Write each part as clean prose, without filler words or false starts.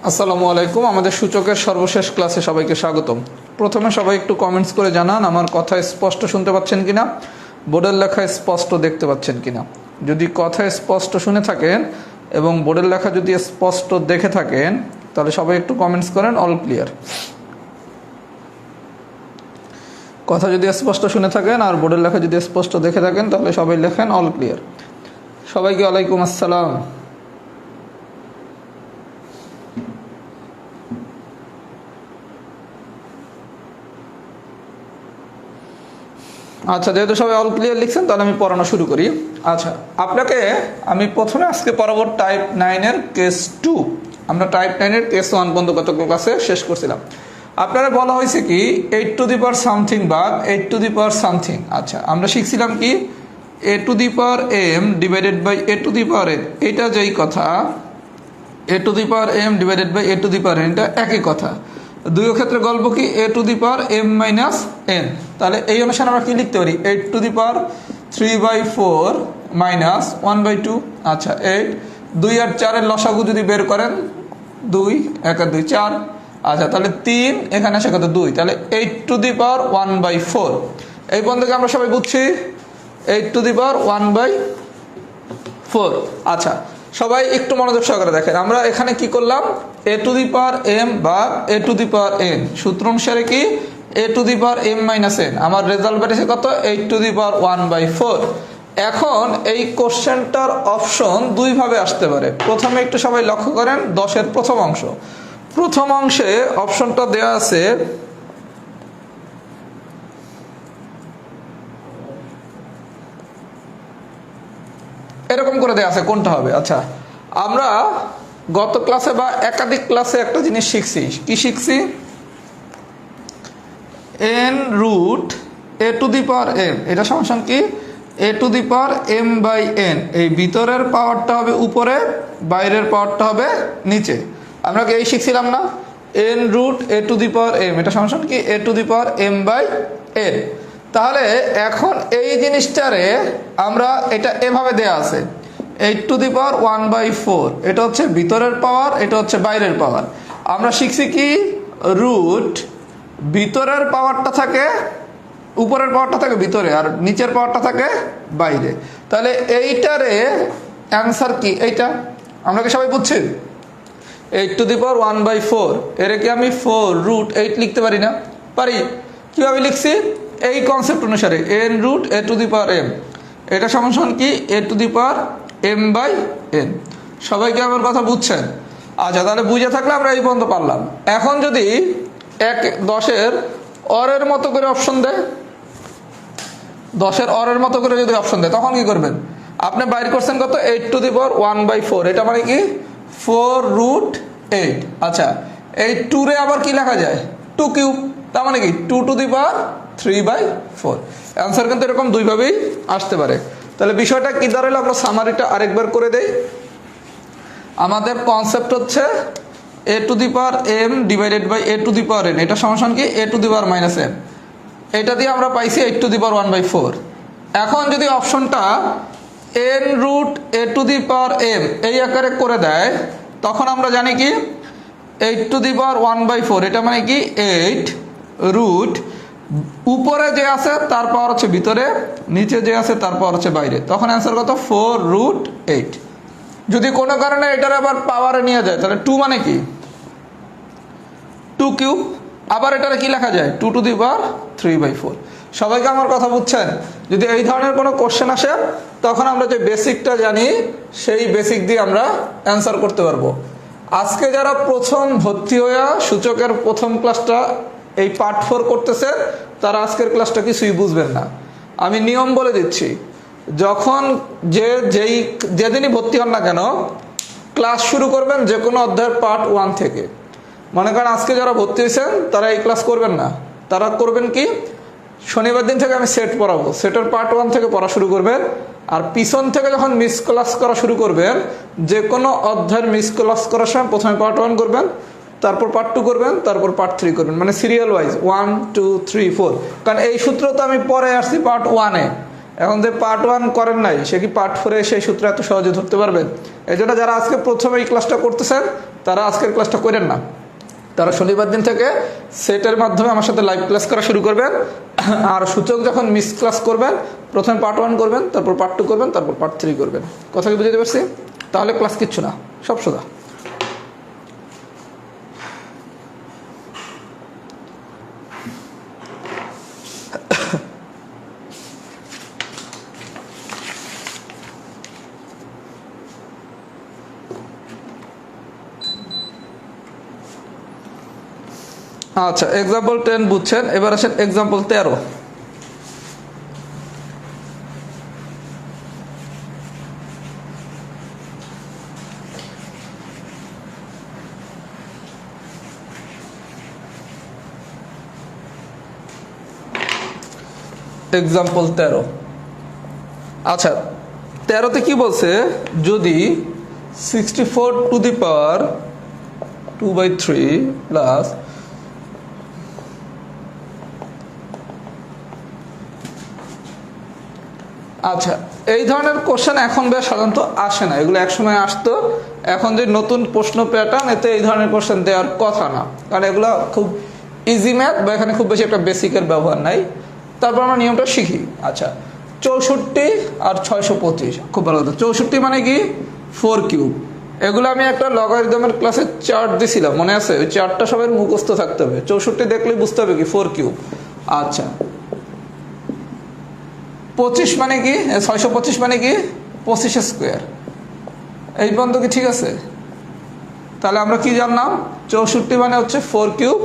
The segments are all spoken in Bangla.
আসসালামু আলাইকুম। আমাদের সূচকের সর্বশেষ ক্লাসে সবাইকে স্বাগতম। প্রথমে সবাই একটু কমেন্টস করে জানান আমার কথা স্পষ্ট শুনতে পাচ্ছেন কিনা, বোর্ডের লেখা স্পষ্ট দেখতে পাচ্ছেন কিনা। যদি কথা স্পষ্ট শুনে থাকেন এবং বোর্ডের লেখা যদি স্পষ্ট দেখে থাকেন তাহলে সবাই একটু কমেন্টস করেন অল ক্লিয়ার। কথা যদি স্পষ্ট শুনে থাকেন আর বোর্ডের লেখা যদি স্পষ্ট দেখে থাকেন তাহলে সবাই লেখেন অল ক্লিয়ার। সবাইকে ওয়ালাইকুম আসসালাম। আচ্ছা, যেহেতু সবাই অল ক্লিয়ার লিখছেন তাহলে আমি পড়ানো শুরু করি। আচ্ছা, আপনাকে আমি প্রথমে আজকে পড়াবো টাইপ 9-এর কেস 2। আমরা টাইপ 9-এর কেস 1 পর্যন্ত গত ক্লাসে শেষ করছিলাম। আপনারা বলা হয়েছে কি 8 টু দি পাওয়ার সামথিং ভাগ 8 টু দি পাওয়ার সামথিং। আচ্ছা, আমরা শিখছিলাম কি a to the power m divided by a to the power n। এটা যেই কথা a to the power m divided by a to the power n, এটা একই কথা। দুই ক্ষেত্রে গল্প কি a to the power m minus n। তাহলে এই অনুসারে আমরা কি লিখতে পারি 8 টু দি পাওয়ার 3/4 মাইনাস 1/2। আচ্ছা, 8 2 আর 4 এর লসাগু যদি বের করেন 2 1 আর 2 4। আচ্ছা, তাহলে 3 এখানে আসে কত 2, তাহলে 8 টু দি পাওয়ার 1/4। এই পর্যন্ত থেকে আমরা সবাই বুঝছি 8 টু দি পাওয়ার 1/4। আচ্ছা, সবাই একটু মনোযোগ সহকারে দেখেন। আমরা এখানে কি করলাম a to the power m বা a to the power n, সূত্র অনুসারে কি a to the power m minus n। আমার রেজাল্ট বেরিয়েছে কত 8 টু দি পাওয়ার 1/4। এখন এই কোশ্চেনটার অপশন দুই ভাবে আসতে পারে। প্রথমে একটু সবাই লক্ষ্য করেন 10-এর প্রথম অংশ। প্রথম অংশে অপশনটা দেওয়া আছে এরকম করে দেওয়া আছে, কোনটা হবে। আচ্ছা, আমরা গত ক্লাসে বা একাধিক ক্লাসে একটা জিনিস শিখছি। কি শিখছি n root a to the power m, এটা সমান কি a to the power m by n। এই ভিতরের পাওয়ারটা হবে উপরে, বাইরের পাওয়ারটা হবে নিচে। আমরা কি এই শিখছিলাম না n root a to the power m, এটা সমান কি a to the power m by n। তাহলে এখন এই জিনিসটারে আমরা এটা এভাবে দেয়া আছে 8 টু দি পাওয়ার 1/4, এটা হচ্ছে ভিতরের পাওয়ার, এটা হচ্ছে বাইরের পাওয়ার। আমরা শিখছি কি রুট ভিতরের পাওয়ারটা থাকে উপরের পাওয়ারটা থাকে ভিতরে আর নিচের পাওয়ারটা থাকে বাইরে। তাহলে এইটারে অ্যান্সার কি এইটা আমরা কি সবাই বুঝছি 8 টু দি পাওয়ার 1/4। এর কি আমি 4 রুট 8 লিখতে পারি না? পারি। কিভাবে লিখছি এই কনসেপ্ট অনুসারে n root a to the power m, এটা সমান কি a to the power m by n। সবাই কি আমার কথা বুঝছেন? আচ্ছা, তাহলে বুঝে থাকলে আমরা এই পর্যন্ত পারলাম। এখন যদি 10-এর অরের মতো করে অপশন দেয়, 10-এর অরের মতো করে যদি অপশন দেয় তখন কি করবেন? আপনি বাইর করছেন কত 8 টু দি পাওয়ার 1/4, এটা মানে কি 4 রুট 8। আচ্ছা, এই 2 রে আবার কি লেখা যায় 2 কিউব, তার মানে কি 2 টু দি পাওয়ার 3/4। অ্যান্সার কিন্তু এরকম দুইভাবেই আসতে পারে। তাহলে বিষয়টা কি দাঁড়ালো, আমরা সামারিটা আরেকবার করে দেই। আমাদের কনসেপ্ট হচ্ছে a to the power m divided by a to the power n, এটা সমান কি a to the power minus m। এটা দিয়ে আমরা পাইছি 8 টু দি পাওয়ার 1/4। এখন যদি অপশনটা n root a to the power m এই আকারে করে দেয় তখন আমরা জানি কি 8 টু দি পাওয়ার 1/4, এটা মানে কি 8 রুট উপরে যে আছে তার পাওয়ার হচ্ছে ভিতরে, নিচে যে আছে তার পাওয়ার হচ্ছে বাইরে। তখন অ্যান্সার কত 4 রুট 8। যদি কোনো কারণে এটার আবার পাওয়ারে নিয়ে যায় তাহলে 2 মানে কি 2 কিউব, আবার এটারে কি লেখা যায় 2 টু দি পাওয়ার 3/4। সবাইকে আমার কথা বুঝছেন? যদি এই ধরনের কোনো কোশ্চেন আসে তখন আমরা যে বেসিকটা জানি সেই বেসিক দিয়ে আমরা অ্যান্সার করতে পারবো। আজকে যারা প্রথম ভর্তি হয়ে সূচকের প্রথম ক্লাসটা এই পার্ট 4 করতেছে তারা আজকের ক্লাসটা কিছুই বুঝবেন না। আমি নিয়ম বলে দিচ্ছি, যখন যেদিনই ভর্তি হন না কেন ক্লাস শুরু করবেন যে কোনো অধ্যায়ের পার্ট 1 থেকে। মনে করেন আজকে যারা ভর্তি হয়েছেন তারা এই ক্লাস করবেন না, তারা করবেন কি শনিবার দিন থেকে আমি সেট পড়াবো, সেটের পার্ট 1 থেকে পড়া শুরু করবেন। আর পিছন থেকে যখন মিস ক্লাস করা শুরু করবেন যে কোনো অধ্যায়ের মিস ক্লাস করার সময় প্রথমে পার্ট 1 করবেন, তারপর পার্ট 2 করবেন, তারপর পার্ট 3 করবেন, মানে সিরিয়াল ওয়াইজ 1 2 3 4। কারণ এই সূত্র তো আমি পরে আসছি পার্ট 1-এ, এখন যে পার্ট 1 করেন নাই সে কি পার্ট 4-এ সেই সূত্র এত সহজে ধরতে পারবেন? এই জন্য যারা আজকে প্রথমে এই ক্লাসটা করতেছেন তারা আজকের ক্লাসটা করেন না, তারা শনিবার দিন থেকে সেটের মাধ্যমে আমার সাথে লাইভ ক্লাস করা শুরু করবেন। আর সূচক যখন মিস ক্লাস করবেন, প্রথমে পার্ট 1 করবেন, তারপর পার্ট 2 করবেন, তারপর পার্ট 3 করবেন। কথা কি বুঝতে পারছি? তাহলে ক্লাস কিচ্ছু না, সব সোজা। আচ্ছা, এক্সাম্পল 10 বুঝছেন, এবার আসেন এক্সাম্পল 13। এক্সাম্পল 13। আচ্ছা, 13তে কি বলছে, যদি 64 টু দি পাওয়ার 2/3 প্লাস আচ্ছা, এই ধরনের কোশ্চেন এখন বেশ সাধারণত আসে না, এগুলো একসময় আসতো। এখন যে নতুন প্রশ্ন প্যাটার্ন, এতে এই ধরনের কোশ্চেন দেওয়ার কথা না, কারণ এগুলো খুব ইজি ম্যাথ বা এখানে খুব বেশি একটা বেসিকের ব্যবহার নাই। তারপর আমরা নিয়মটা শিখি। আচ্ছা, 64 আর 625, খুব ভালো কথা। 64 মানে কি? 4 কিউব। এগুলো আমি একটা লগারিদমের ক্লাসে চার্ট দিছিলাম, মনে আছে? ওই চার্টটা সবাই মুখস্থ থাকতে হবে। 64 দেখলেই বুঝতে হবে কি 4 কিউব। আচ্ছা, 25 মানে কি? 625 মানে কি? 25 স্কোয়ার। এই পর্যন্ত কি ঠিক আছে? তাহলে আমরা কি জানলাম? 64 মানে হচ্ছে 4 কিউব,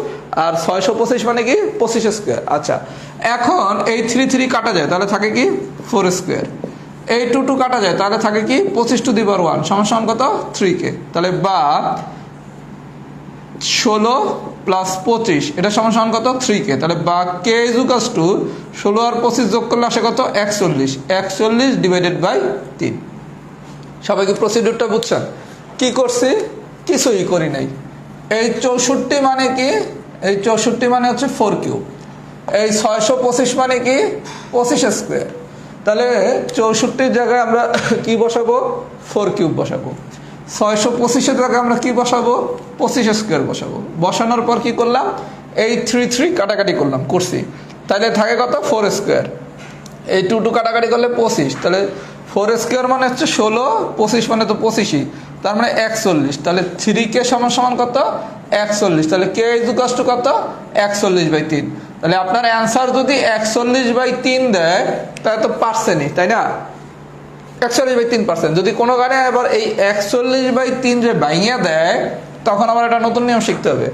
আর 625 মানে কি? 25 স্কোয়ার। আচ্ছা, এখন এই 3 3 কাটা যায়, তাহলে থাকে কি? 4 স্কোয়ার। এই 2 2 কাটা যায়, তাহলে থাকে কি? 25 টু দি পাওয়ার 1 সমান কত? 3k। তাহলে বা 16 প্লাস 25 এটা সমান কত? 3k। তাহলে বা k ইজ ইকুয়ালস টু 16 আর 25 যোগ করলে আসে কত? 41। 41 ডিভাইডেড বাই 3। সবাই কি প্রসিডিউরটা বুঝছেন? কি করছি? কিছুই করি নাই। এই 64 মানে কি? এই 64 মানে হচ্ছে 4 কিউব। এই 625 মানে কি? 25 স্কোয়ার। তাহলে 64 জায়গায় আমরা কি বসাবো? 4 কিউব বসাবো। 625 জায়গায় আমরা কি বসাবো? 25 স্কোয়ার বসাবো। বসানোর পর কি করলাম? এই 3 3 কাটাকাটি করছি। তাহলে থাকে কত? 4 স্কোয়ার। এই 2 2 কাটাকাটি করলে 25। তাহলে 4 স্কোয়ার মানে হচ্ছে 16, 25 মানে তো 25ই, তার মানে 41। তাহলে 3k সমান কত? 41। তাহলে k ইজ ইকুয়ালস টু কত? 41/3। তাহলে আপনার অ্যান্সার যদি 41/3 দেয়, তাহলে তো পার্সেন্টই, তাই না? 41/3%। যদি কোনো কারণে আবার এই 41/3 যে ভাঙিয়ে দেয়, তখন আবার একটা নতুন নিয়ম শিখতে হবে।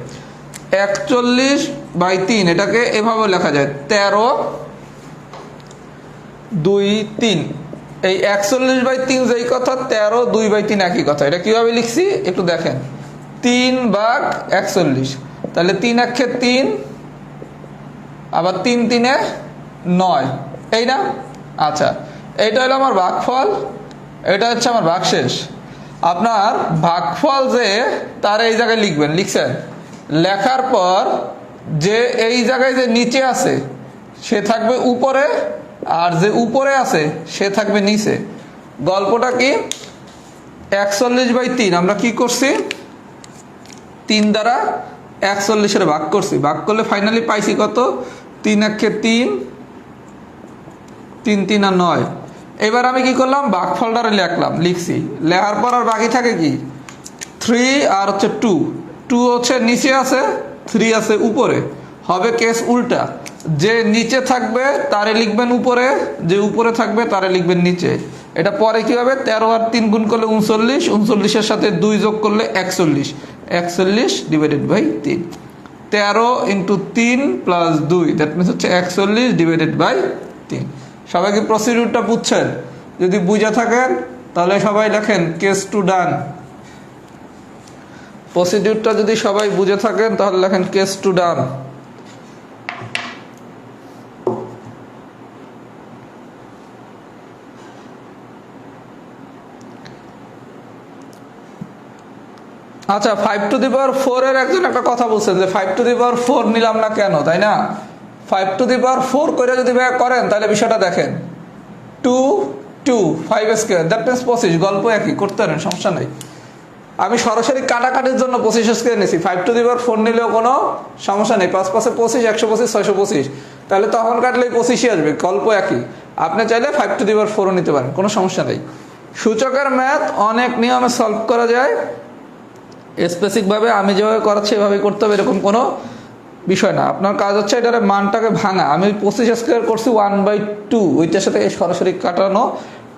41/3 এটাকে এভাবে লেখা যায় 13/2/3। এই 41/3 যেই কথা, 13/2/3 একই কথা। এটা কিভাবে লিখছি একটু দেখেন। 3/41। তাহলে 3 1 3, আবার 3 3 9, এই না? আচ্ছা, এইটা হলো আমার ভাগফল, এটা হচ্ছে আমার ভাগশেষ। আপনার ভাগফল যে, তার এই জায়গায় লিখবেন। লিখছেন? লেখার পর যে এই জায়গায় যে নিচে আছে সে থাকবে উপরে, আর যে উপরে আছে সে থাকবে নিচে। গল্পটা কি? 41/3 আমরা কি করছি? 3 দ্বারা 41 ভাগ করছি। ভাগ করলে ফাইনালি পাইছি কত? 3 1 3, 3 3 আর 9। এবার আমি কি করলাম? ভাগফলটারে লিখছি। লেখার পর আর বাকি থাকে কি? 3 আর হচ্ছে 2। 2 হচ্ছে নিচে আছে, 3 আছে উপরে। হবে কেস উল্টা, যে নিচে থাকবে তারে লিখবেন উপরে, যে উপরে থাকবে তারে লিখবেন নিচে। এটা পরে কি হবে? 13 আর 3 গুণ করলে 39, 39-এর সাথে 2 যোগ করলে 41। 41 divided by 3। 13 into 3 plus 2, that means হচ্ছে 41 ডিভাইডেড বাই 3। সবাই কি প্রসিডিউরটা বুঝছেন? যদি বুঝে থাকেন তাহলে সবাই লেখেন কেস টু ডান। প্রসিডিউরটা যদি সবাই বুঝে থাকেন তাহলে লেখেন কেস টু ডান। আচ্ছা, 5 টু দি পাওয়ার 4 এর একজন একটা কথা বলছেন যে 5 টু দি পাওয়ার 4 নিলাম না কেন, তাই না? 5 টু দি পাওয়ার 4 করে যদি ভাগ করেন তাহলে বিষয়টা দেখেন। 2 2 5 স্কয়ার, দ্যাট মিন্স 25। গল্প একই, করতে পারেন, সমস্যা নাই। আমি সরাসরি কাটাকাটির জন্য 25 স্কয়ার নিয়েছি, 5 টু দি পাওয়ার 4 নিলেও কোনো সমস্যা নেই, 5 5 25, 125, 625, তাহলে তখন কাটলেই 25ই আসবে, গল্প একই। আপনি চাইলে 5 টু দি পাওয়ার 4ও নিতে পারেন, কোনো সমস্যা নেই। সূচকের ম্যাথ অনেক নিয়মে সলভ করা যায়, স্পেসিফিকভাবে আমি যেভাবে করাচ্ছি এভাবেই করতে হবে এরকম কোনো বিষয় না। আপনার কাজ হচ্ছে এটার মানটাকে ভাঙা। আমি 25 স্কয়ার করছি 1/2, ওইটার সাথে সরাসরি কাটানো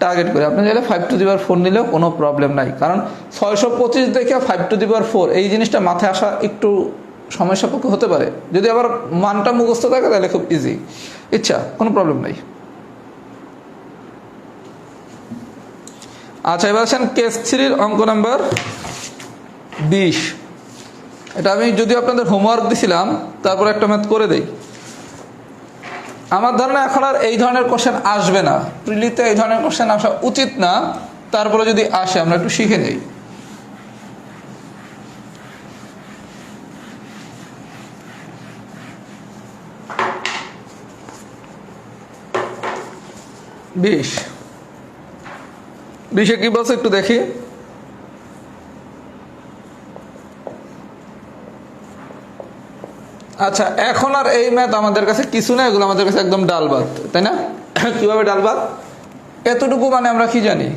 টার্গেট করে। আপনি চাইলে 5 টু দি পাওয়ার 4 নিলেও কোনো প্রবলেম নাই, কারণ 625 দেখে 5 টু দি পাওয়ার 4 এই জিনিসটা মাথায় আসা একটু সময় সাপেক্ষ হতে পারে। যদি আবার মানটা মুখস্থ থাকে তাহলে খুব ইজি, ইচ্ছা, কোনো প্রবলেম নাই। আচ্ছা, এবার আসেন কেস 3 অঙ্ক নাম্বার 20। এটা আমি যদি আপনাদের হোমওয়ার্ক দিছিলাম, তারপর একটা ম্যাথ করে দেই। আমার ধারণা এখন আর এই ধরনের কোশ্চেন আসবে না, প্রিলিতে এই ধরনের কোশ্চেন আসা উচিত না, তারপরে যদি আসে আমরা একটু শিখে নেই। বিশে কি বলছে একটু দেখি। আচ্ছা, এখন আর এই ম্যাথ আমাদের কাছে কিছু না, এগুলো আমাদের কাছে একদম ডাল ভাত, তাই না? কিভাবে ডাল ভাত? এতটুকু মানে আমরা কি জানি,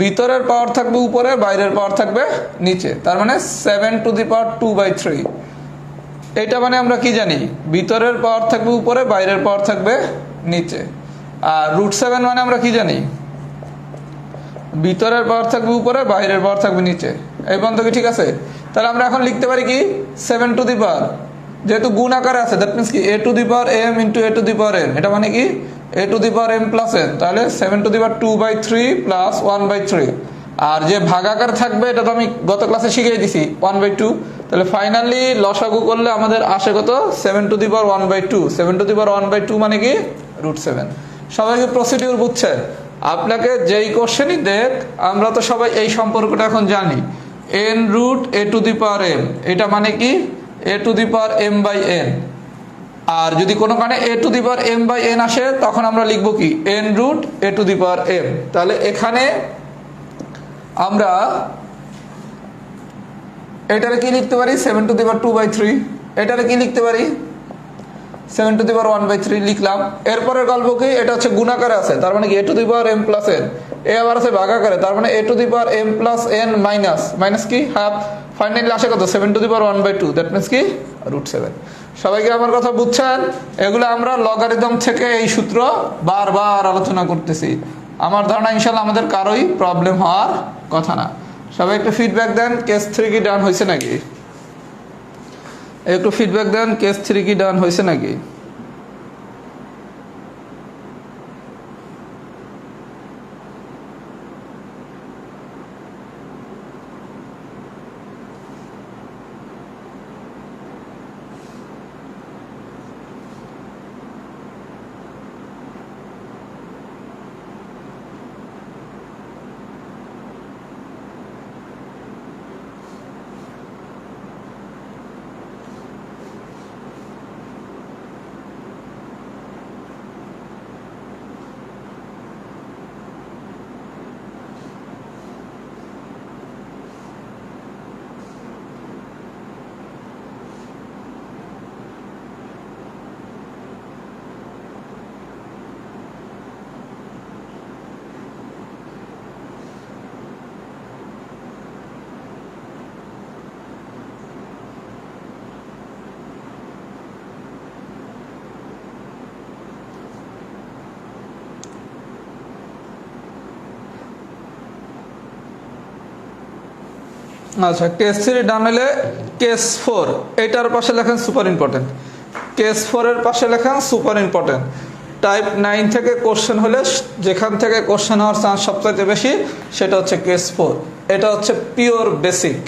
ভিতরের পাওয়ার থাকবে উপরে, বাইরের পাওয়ার থাকবে নিচে, তার মানে 7 টু দি পাওয়ার 2/3। এটা মানে আমরা কি জানি, ভিতরের পাওয়ার থাকবে উপরে, বাইরের পাওয়ার থাকবে নিচে। আর √7 মানে আমরা কি জানি, ভিতরের পাওয়ার থাকবে উপরে, বাইরের পাওয়ার থাকবে নিচে। এই পর্যন্ত কি ঠিক আছে? তাহলে আমরা এখন লিখতে পারি কি 7 টু দি পাওয়ার, যেহেতু গুণ আকারে আছে, দ্যাট মিনস কি a to the power m into a to the power n, এটা মানে কি a to the power m plus n, তাহলে 7 টু দি পাওয়ার 2/3 প্লাস 1/3। আর যে ভাগাকার থাকবে এটা তো আমি গত ক্লাসে শিখিয়ে দিছি 1/2, তাহলে ফাইনালি লসাগু করলে আমাদের আসে কত, 7 two the power 1/2। 7 two the পাওয়ার 1/2 মানে কি √7। সবাইকে প্রসিডিউর বুঝছেন? আপনাকে যেই কোশ্চেনই দেখ, আমরা তো সবাই এই সম্পর্কটা এখন জানি, n root a to the power m, এটা মানে কি a to the power m/n। আর যদি কোনো কারণে a to the power m/n আসে, তখন আমরা লিখবো কি n root a to the power m। তাহলে এখানে আমরা এটারে কি লিখতে পারি, 7 টু দি পাওয়ার 2/3। এটারে কি লিখতে পারি, 7 টু দি পাওয়ার 1/3 লিখলাম। এরপরের গল্প কি, এটা হচ্ছে গুণাকারে আছে, তার মানে কি a to the power m plus n। এ আবার আছে ভাগাকারে, তার মানে a to the power m plus n minus minus কি হাফ। ফাইনালি আসে কত, 7 two the power 1/2, that means কি √7। সবাইকে আমার কথা বুঝছেন? এগুলো আমরা লগারিদম থেকে এই সূত্র বারবার আলোচনা করতেছি। আমার ধারণা ইনশাল্লাহ আমাদের কারোই প্রবলেম হওয়ার কথা না। সবাই একটু ফিডব্যাক দেন, কেস 3 কি ডান হয়েছে নাকি? একটু ফিডব্যাক দেন, কেস 3 কি ডান হয়েছে নাকি? আচ্ছা, কেস 3 ডান হলে কেস 4 এটার পাশে লেখেন সুপার ইম্পর্টেন্ট। কেস 4 এর পাশে লেখেন সুপার ইম্পর্টেন্ট। টাইপ 9 থেকে কোশ্চেন হলে যেখান থেকে কোশ্চেন হওয়ার চান্স সবচেয়ে বেশি সেটা হচ্ছে কেস 4। এটা হচ্ছে পিওর বেসিক।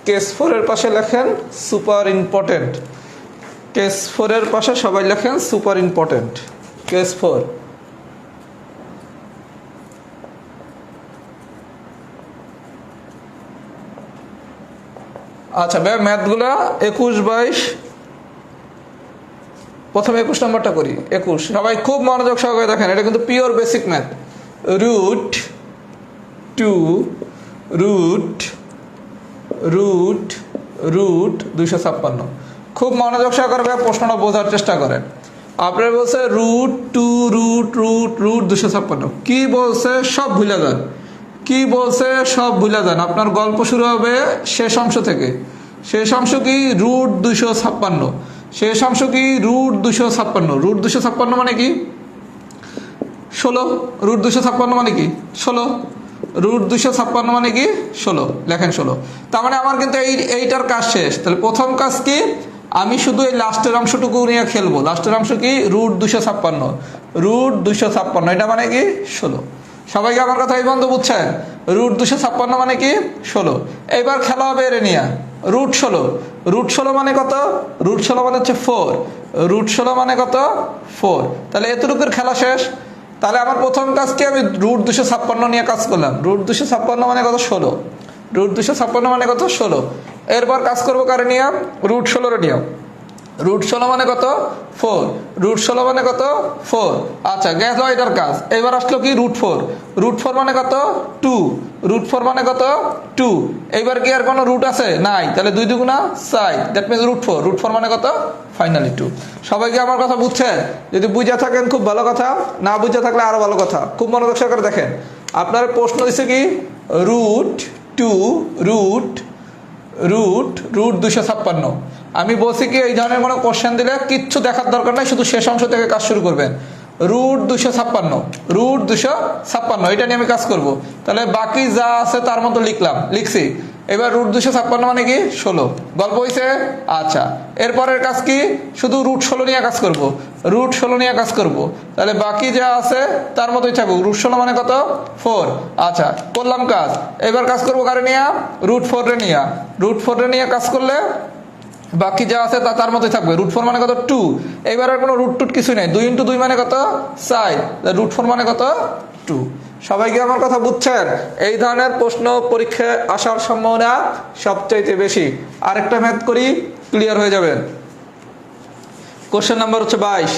কেস 4 এর পাশে লেখেন সুপার ইম্পর্টেন্ট। কেস 4 এর পাশে সবাই লেখেন সুপার ইম্পর্টেন্ট। কেস 4। আচ্ছা ভাই, ম্যাথগুলো 21-22, প্রথমে 21 নম্বরটা করি। 21 সবাই খুব মনোযোগ সহকারে দেখেন, এটা কিন্তু pure basic math. √2 root root root 256। খুব মনোযোগ সহকারে প্রশ্নটা বোঝার চেষ্টা করেন। আপনার বলছে root two root root root 256, কি বলছে সব ভুলে যান, কি বলছে সব ভুলে যান। আপনার গল্প শুরু হবে শেষ অংশ থেকে। শেষ অংশ কি রুট 256, শেষ অংশ কি রুট 256। রুট 256 মানে কি 16, রুট 256 মানে কি 16, রুট 256 মানে কি 16, লেখেন 16। তার মানে আমার কিন্তু এইটার কাজ শেষ। তাহলে প্রথম কাজ কি, আমি শুধু এই লাস্টের অংশটুকু নিয়ে খেলবো। লাস্টের অংশ কি রুট 256, রুট 256, এটা মানে কি 16। সবাইকে আমার কথা এই বন্ধু বুঝছেন? রুট 256 মানে কি 16। এইবার খেলা হবে এর নিয়ে রুট 16। রুট 16 মানে কত? রুট 16 মানে হচ্ছে 4, রুট 16 মানে কত 4। তাহলে এতটুকুর খেলা শেষ। তাহলে আমার প্রথম কাজ কি, আমি রুট 256 নিয়ে কাজ করলাম। রুট 256 মানে কত 16, রুট 256 মানে কত 16। এরপর কাজ করবো কারে নিয়ে, রুট 16 নিয়ে। রুট 16 মানে কত 4, রুট 16 মানে কত 4। আচ্ছা গেল এটার কাজ। এবার আসলো কি রুট 4, রুট 4 মানে কত 2, রুট 4 মানে কত 2। এইবার কি আর কোনো রুট আছে? নাই। তাহলে 2 দুগুণা 4, দ্যাট মিনস রুট 4, রুট 4 মানে কত ফাইনালি 2। সবাইকে আমার কথা বুঝছেন? যদি বুঝে থাকেন খুব ভালো কথা, না বুঝে থাকলে আরো ভালো কথা। খুব মনোযোগ সহকারে দেখেন। আপনার প্রশ্ন দিচ্ছে কি root two root root root 256। আমি বলছি কি এই ধরনের কোনো কোশ্চেন দিলে কিচ্ছু দেখার দরকার নাই, শুধু শেষ অংশ থেকে কাজ শুরু করবেন। রুট 256, রুট 256, এটা নিয়ে আমি কাজ করব। তাহলে বাকি যা আছে তার মতো লিখছি। এবার রুট 256 মানে কি 16, গল্প হয়েছে। আচ্ছা এরপরের কাজ কি, শুধু রুট 16 নিয়ে কাজ করব, রুট 16 নিয়ে কাজ করব। তাহলে বাকি যা আছে তার মতোই থাকুক। রুট 16 মানে কত 4। আচ্ছা করলাম কাজ। এবার কাজ করবো কারে নিয়ে, রুট 4 রে নিয়ে। রুট 4 রে নিয়ে কাজ করলে বাকি যা আছে তার মতোই থাকবে। রুট 4 মানে কত 2। এইবার আর কোনো রুট টুট কিছু নেই। 2 × 2 মানে কত 4, রুট 4 মানে কত 2। সবাইকে আমার কথা বুঝছেন? এই ধরনের প্রশ্ন পরীক্ষায় আসার সম্ভাবনা সবচাইতে বেশি। আরেকটা ম্যাথ করি, ক্লিয়ার হয়ে যাবেন। কোশ্চেন নাম্বার হচ্ছে 22।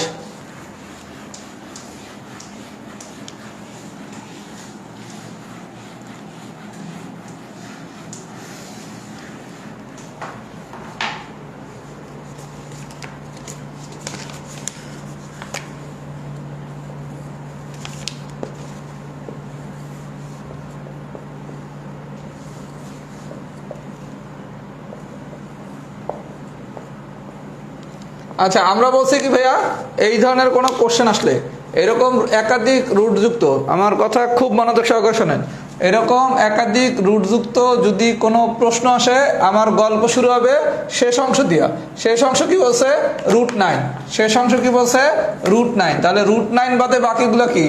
আচ্ছা আমরা বলছি কি ভাইয়া, এই ধরনের কোনো কোশ্চেন আসলে এরকম একাধিক রুটযুক্ত, আমার কথা খুব মনোযোগ সহকারে শোনেন, এরকম একাধিক রুটযুক্ত যদি কোনো প্রশ্ন আসে, আমার গল্প শুরু হবে শেষ অংশ দিয়া। শেষ অংশ কি বলছে রুট 9, শেষ অংশ কি বলছে রুট 9। তাহলে রুট 9 বাদে বাকিগুলো কি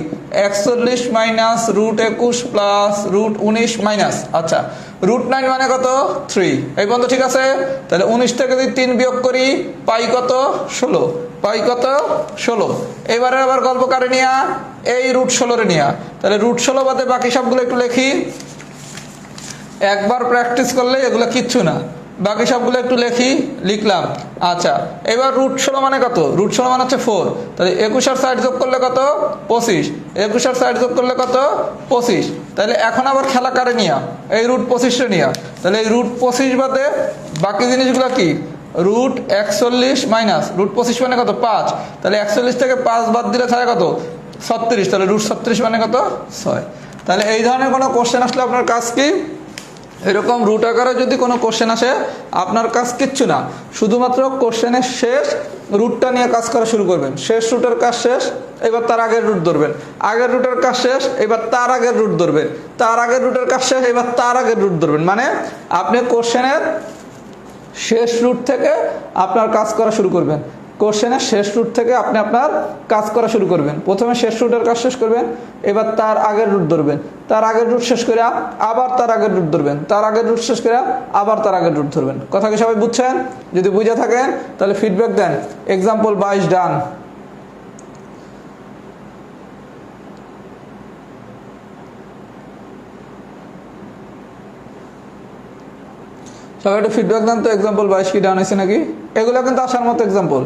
41 minus root 21 plus root 19 minus. আচ্ছা রুট 9 মানে কত 3, এই বন্ধু ঠিক আছে। তাহলে 19 থেকে যদি 3 বিয়োগ করি পাই কত 16, পাই কত 16। এবারে আবার গল্প কারে নিয়া, এই রুট 16 রে নিয়া। তাহলে রুট 16 বাদে বাকি সবগুলো একটু লিখি, একবার প্র্যাকটিস করলে এগুলো কিচ্ছু না, বাকি সবগুলো একটু লিখলাম। আচ্ছা এবার রুট 16 মানে কত, রুট 16 মানে হচ্ছে 4। তাহলে 21 আর 60 যোগ করলে কত 25, 21 আর 60 যোগ করলে কত 25। তাহলে এখন আবার খেলা কারে নিয়া, এই রুট 25 রে নিয়া। তাহলে এই রুট 25 বাদে বাকি জিনিসগুলো কি রুট 41 মাইনাস রুট 25 মানে কত 5। তাহলে 41 থেকে 5 বাদ দিলে থাকে কত 36। তাহলে রুট 36 মানে কত 6। তাহলে এই ধরনের কোনো কোশ্চেন আসলে আপনার কাজ কি, এরকম রুট আকারে যদি কোনো কোশ্চেন আসে আপনার কাজ কিচ্ছু না, শুধুমাত্র কোশ্চেনের শেষ রুটটা নিয়ে কাজ করা শুরু করবেন। শেষ রুটের কাজ শেষ, এবার তার আগের রুট ধরবেন। আগের রুটের কাজ শেষ, এবার তার আগের রুট ধরবেন। তার আগের রুটের কাজ শেষ, এবার তার আগের রুট ধরবেন। মানে আপনি কোশ্চেনের শেষ রুট থেকে আপনার কাজ করা শুরু করবেন। কোশ্চেনের শেষ রুট থেকে আপনি আপনার কাজ করা শুরু করবেন। প্রথমে শেষ রুটের কাজ শেষ করবেন, এবার তার আগের রুট ধরবেন। তার আগের রুট শেষ করে আবার তার আগের রুট ধরবেন। তার আগের রুট শেষ করে আবার তার আগের রুট ধরবেন। কথা কি সবাই বুঝছেন? যদি বুঝে থাকেন তাহলে ফিডব্যাক দেন। এক্সাম্পল 22 ডান। সবাই একটু ফিডব্যাক দেন তো, এক্সাম্পল 22 কি ডান হয়েছে নাকি? এগুলো কিন্তু আসার মতো এক্সাম্পল।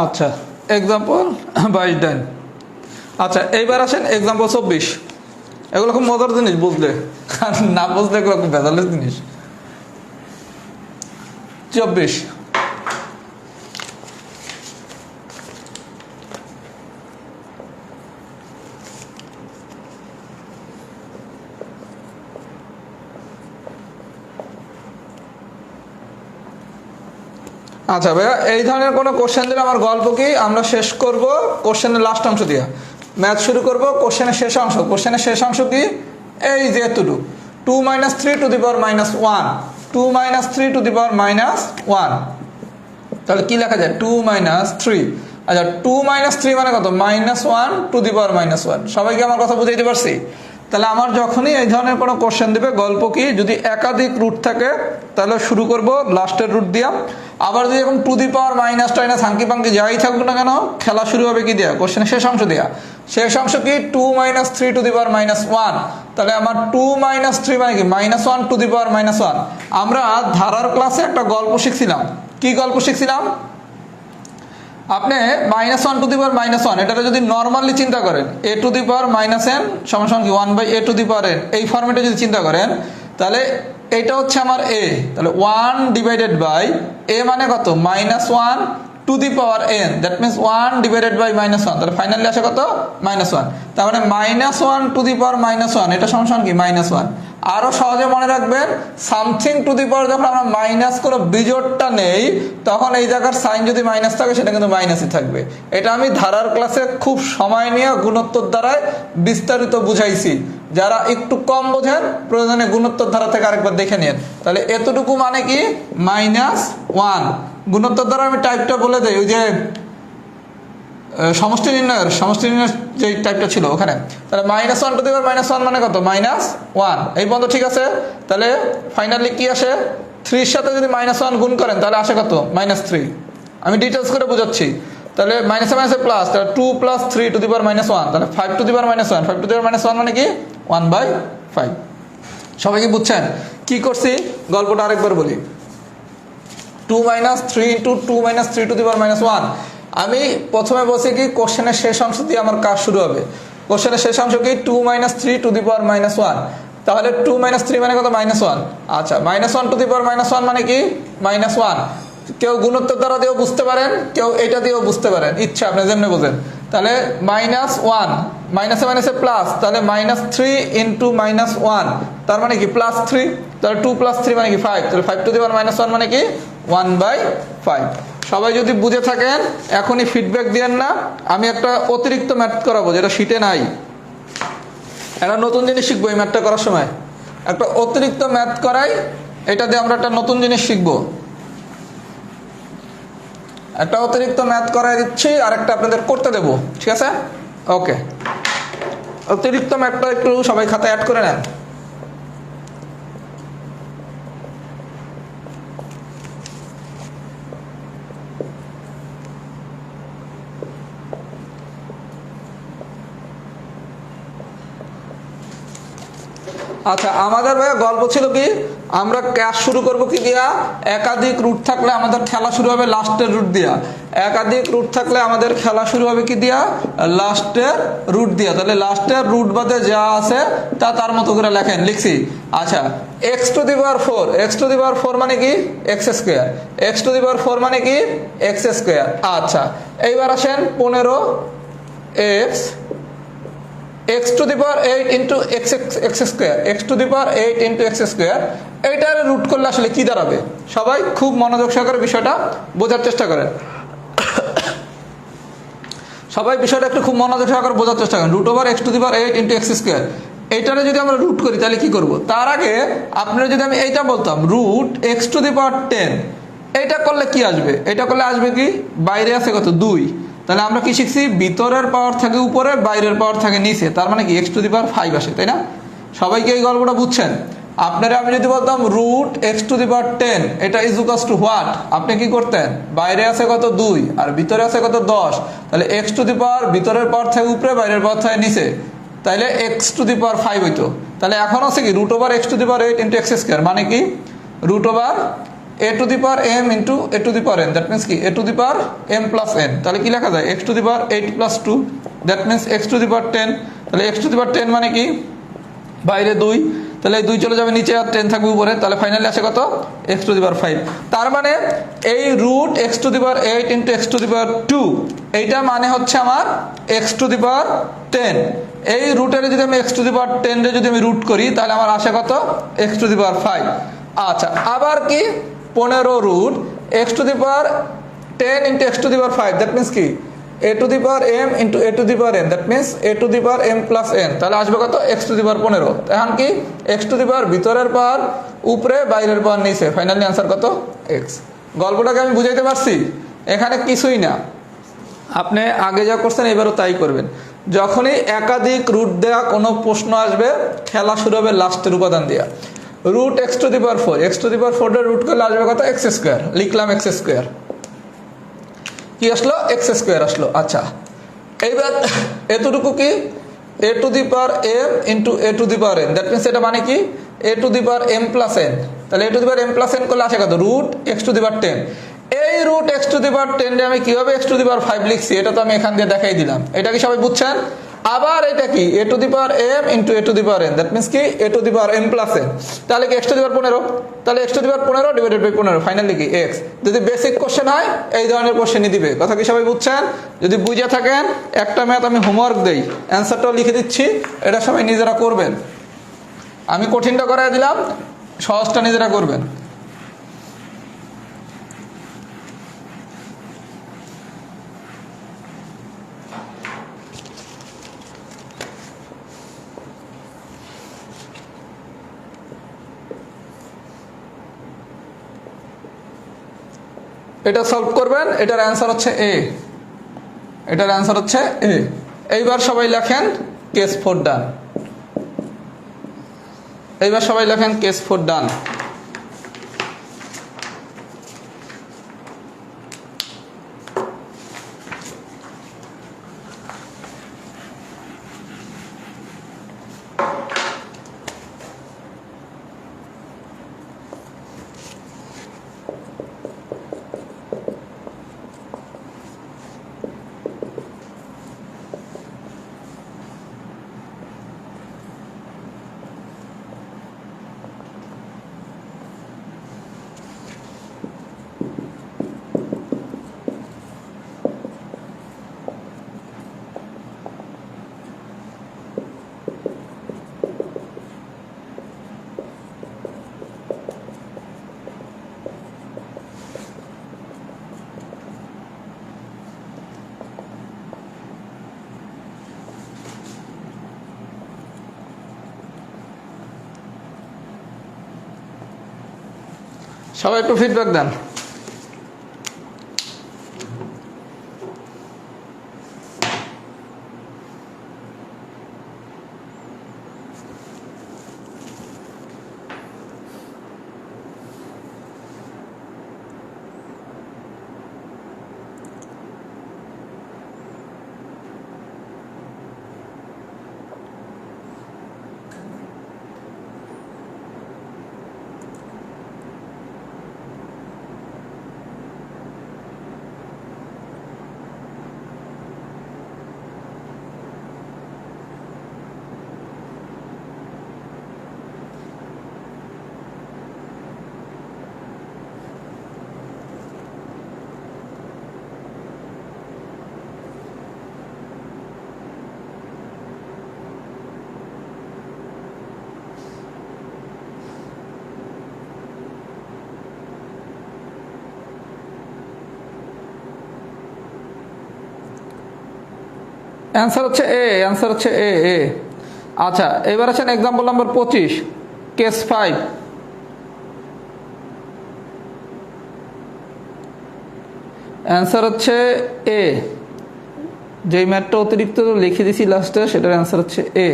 আচ্ছা, এক্সাম্পল 22 ডান। আচ্ছা, এইবার আসেন এক্সাম্পল 24। এগুলো খুব মজার জিনিস বুঝলে, আর না বুঝলে এগুলো খুব ভেজালের জিনিস। 24, আচ্ছা ভাইয়া, এই ধরনের কোনো কোশ্চেন দিলে আমার গল্প কি আমরা শেষ করব কোশ্চেনের লাস্ট অংশ দিয়ে, ম্যাথ শুরু করব কোশ্চেনের শেষ অংশ। কোশ্চেনের শেষ অংশ কি? এই যে এতটুকু 2 - 3 two the power -1, 2 - 3 two the পাওয়ার -1। তাহলে কি লেখা যায়? 2 - 3। আচ্ছা, 2 - 3 মানে কত? -1 টু দি পাওয়ার -1। সবাইকে আমার কথা বুঝাইতে পারছি? তাহলে আমার যখনই এই ধরনের কোনো কোশ্চেন দিবে, গল্প কি, যদি একাধিক রুট থাকে তাহলে শুরু করব লাস্টের রুট দিয়া। আবার যদি এখন টু দি পাওয়ার মাইনাস টাইনাস হাঙ্কি পাঙ্কি যাই থাকুক না কেন, খেলা শুরু হবে কি দেয়া? কোশ্চেনের শেষ অংশ দেয়া। শেষ অংশ কি? 2 - 3 টু দি পাওয়ার -1। তাহলে আমার 2 - 3 মানে কি? -1 টু দি পাওয়ার -1। আমরা ধারার ক্লাসে একটা গল্প শিখছিলাম। কি গল্প শিখছিলাম? আপনি -1 টু দি পাওয়ার -1, এটাকে যদি নর্মালি চিন্তা করেন, a to the power -n সমান কি 1/a two the power n, এই ফর্মেটে যদি চিন্তা করেন, তাহলে এটা হচ্ছে আমার a। তাহলে 1 ডিভাইডেড বাই a মানে কত? -1 to the power n, that means 1 divided by -1। তাহলে ফাইনালি আসে কত? -1। তার মানে -1 টু দি পাওয়ার -1, এটা সমান কি? -1। আরো সহজে মনে রাখবেন, সামথিং টু দি পাওয়ার যখন আমরা মাইনাস করে বিজোড়টা নেই, তখন এই জায়গার সাইন যদি মাইনাস থাকে সেটা কিন্তু মাইনাসই থাকবে। এটা আমি ধারার ক্লাসে খুব সময় নিয়ে গুণোত্তর দ্বারায় বিস্তারিত বুঝাইছি। যারা একটু কম বোঝেন, প্রয়োজনে গুণোত্তর ধারা থেকে আরেকবার দেখে নিন। তাহলে এতটুকু মানে কি? -1। গুণোত্তর দ্বারা আমি টাইপটা বলে দেই, ওই যে সমষ্টি নির্ণয়ের যে টাইপটা ছিল ওখানে। তাহলে -1 টু দি পাওয়ার -1 মানে কত? -1। এই পর্যন্ত ঠিক আছে? তাহলে ফাইনালি কি আসে? 3 এর সাথে যদি -1 গুণ করেন তাহলে আসে কত? -3। আমি ডিটেলস করে বোঝাচ্ছি। তাহলে মাইনাসে মাইনাসে প্লাস, তাহলে 2 + 3 টু দি পাওয়ার -1, তাহলে 5 two the power -1। 5 two the পাওয়ার -1 মানে কি? 1/5। সবাই কি বুঝছেন কি করছি? গল্পটা আরেকবার বলি। 2 - 3 × 2 - 3 টু দি পাওয়ার -1। আমি প্রথমে বলছি কি, কোশ্চেনের শেষ অংশ দিয়ে আমার কাজ শুরু হবে। কোশ্চেনের শেষ অংশ কি? 2 - 3 টু দি পাওয়ার -1। তাহলে 2 - 3 মানে কত? -1। আচ্ছা, -1 টু দি পাওয়ার -1 মানে কি? -1। কেউ গুণোত্তর দ্বারা দিয়েও বুঝতে পারেন, কেউ এটা দিয়েও বুঝতে পারেন, ইচ্ছা আপনি যেমনি বোঝেন। তাহলে -1, মাইনাসে মাইনাসে প্লাস, তাহলে -3 × -1, তার মানে কি? +3। তাহলে 2 + 3 মানে কি? 5। তাহলে 5 টু দি পাওয়ার -1 মানে কি? 1/5। সবাই যদি বুঝে থাকেন এখনই ফিডব্যাক দিয়েন না। আমি একটা অতিরিক্ত ম্যাথ করাবো যেটা শিটে নাই। একটা নতুন জিনিস শিখবো এই ম্যাথটা করার সময়। একটা অতিরিক্ত ম্যাথ করাই, এটা দিয়ে আমরা একটা নতুন জিনিস শিখবো। একটা অতিরিক্ত ম্যাথ করাই দিচ্ছি, আর একটা আপনাদের করতে দেবো, ঠিক আছে? ওকে, অতিরিক্ত ম্যাথটা একটু সবাই খাতায় অ্যাড করে নেন। আচ্ছা, আমাদের ভাইয়া গল্প ছিল কি, আমরা ক্লাস শুরু করব কি দিয়া? একাধিক রুট থাকলে আমাদের খেলা শুরু হবে লাস্টের রুট দিয়া। একাধিক রুট থাকলে আমাদের খেলা শুরু হবে কি দিয়া? লাস্টের রুট দিয়া। তাহলে লাস্টের রুট বাদে যা আছে তা তার মতো করে লেখেন, লিখছি। আচ্ছা, x to the power 4, x to the power 4 মানে কি? x²। x to the power 4 মানে কি? x²। আচ্ছা, এইবার আসেন 15x x to the power 8 into x², x to the power 8 into x²। এইটার রুট করলে আসলে কি দাঁড়াবে? সবাই খুব মনোযোগ সহকারে বিষয়টা বোঝার চেষ্টা করেন। সবাই বিষয়টা একটু খুব মনোযোগ সহকারে বোঝার চেষ্টা করেন। √x to the power 8 into x², এইটারে যদি আমরা রুট করি তাহলে কি করব? তার আগে আপনারা যদি আমি এইটা বলতাম √x টু দি পাওয়ার 10, এইটা করলে কি আসবে? এটা করলে আসবে কি? বাইরে আছে কত? 2। তাহলে আমরা কি শিখছি? ভিতরের পাওয়ার থাকে উপরে, বাইরের পাওয়ার থাকে নিচে, তার মানে কি x টু দি পাওয়ার 5 আসে, তাই না? সবাইকে এই গল্পটা বুঝছেন? আপনারা আমি যদি বলতাম √x টু দি পাওয়ার 10, এটা ইজ ইকুয়ালস টু হোয়াট, আপনি কি করতেন? বাইরে আছে কত? 2, আর ভিতরে আছে কত? 10। তাহলে x টু দি পাওয়ার ভিতরের পাওয়ার থাকে উপরে, বাইরের পাওয়ার থাকে নিচে, তাহলে x টু দি পাওয়ার 5 হইতো। তাহলে এখন আছে কি? √x to the power 8 into x², মানে কি? A to the power m into a to the power n, that means কি a to the power m plus n. তাহলে কি লেখা যায়, x to the power 8 plus 2, that means x to the power 10। তাহলে এক্স টু দি পাওয়ার 10 মানে কি, বাইরে 2, তাহলে এই 2 চলে যাবে নিচে আর 10 থাকবে উপরে, তাহলে ফাইনালি আসে কত, এক্স টু দি পাওয়ার 5। তার মানে এই root x to the power 8 into x to the power 2, এইটা মানে হচ্ছে আমার এক্স টু দি পাওয়ার 10। এই রুটের যদি আমি এক্স টু দি পাওয়ার 10 রে যদি আমি রুট করি তাহলে আমার আসে কত, এক্স টু দি পাওয়ার 5। আচ্ছা, আবার কি 15 root x to the power 10 into x to the power 5, that means কি a to the power m into a to the power n, that means a to the power m plus n. তাহলে আসবে কত, এক্স টু দি পাওয়ার 15। এখন কি এক্স টু দি পাওয়ার ভিতরের পাওয়ার উপরে, বাইরের পাওয়ার নিচে, ফাইনালি আনসার কত, এক্স। গল্পটাকে আমি বুঝাইতে পারছি? এখানে কিছুই না, আপনি আগে যা করছেন এবারও তাই করবেন। যখনই একাধিক রুট দেওয়া কোনো প্রশ্ন আসবে, খেলা শুরু হবে লাস্টের উপাদান দেওয়া। Root x to the power 4, x to the power 4 এর রুট করলে আসবে কত, এক্স স্কোয়ার, লিখলাম এক্স স্কোয়ার। কি আসলো, এক্স স্কোয়ার আসলো। আচ্ছা, এইবার এতটুকু কি a to the power m into a to the power n, that means এটা মানে কি a to the power m plus n. তাহলে a to the power m plus n করলে আসে কত, root x to the power 10। এই root x to the power 10 রে আমি কিভাবে এক্স টু দি পাওয়ার 5 লিখছি, এটা তো আমি এখান দিয়ে দেখাই দিলাম। এটা কি সবাই বুঝছেন? আবার এটা কি a to the power m into a to the power n, that means কি a to the power m plus n. তাহলে কি এক্স টু দি পাওয়ার 15, তাহলে x to the power 15 divided by 15, finally কি এক্স। যদি বেসিক কোশ্চেন হয় এই ধরনের কোশ্চেনই দিবে। কথা কি সবাই বুঝছেন? যদি বুঝে থাকেন, একটা ম্যাথ আমি হোমওয়ার্ক দেই, অ্যান্সারটাও লিখে দিচ্ছি, এটা সবাই নিজেরা করবেন। আমি কঠিনটা করাই দিলাম, সহজটা নিজেরা করবেন। এটা সলভ করবেন, এটার অ্যান্সার হচ্ছে এ, এটার অ্যান্সার হচ্ছে এ। এইবার সবাই লেখেন কেস 4 ডান। এইবার সবাই লেখেন কেস 4 ডান। সবাই একটু ফিডব্যাক দেন। অ্যান্সার হচ্ছে এ, অ্যান্সার হচ্ছে এ এ। আচ্ছা, এবার আছেন এক্সাম্পল নাম্বার 25, কেস 5। অ্যান্সার হচ্ছে এ। যেই ম্যাথটা অতিরিক্ত লিখে দিছি লাস্টে, সেটার অ্যান্সার হচ্ছে এ।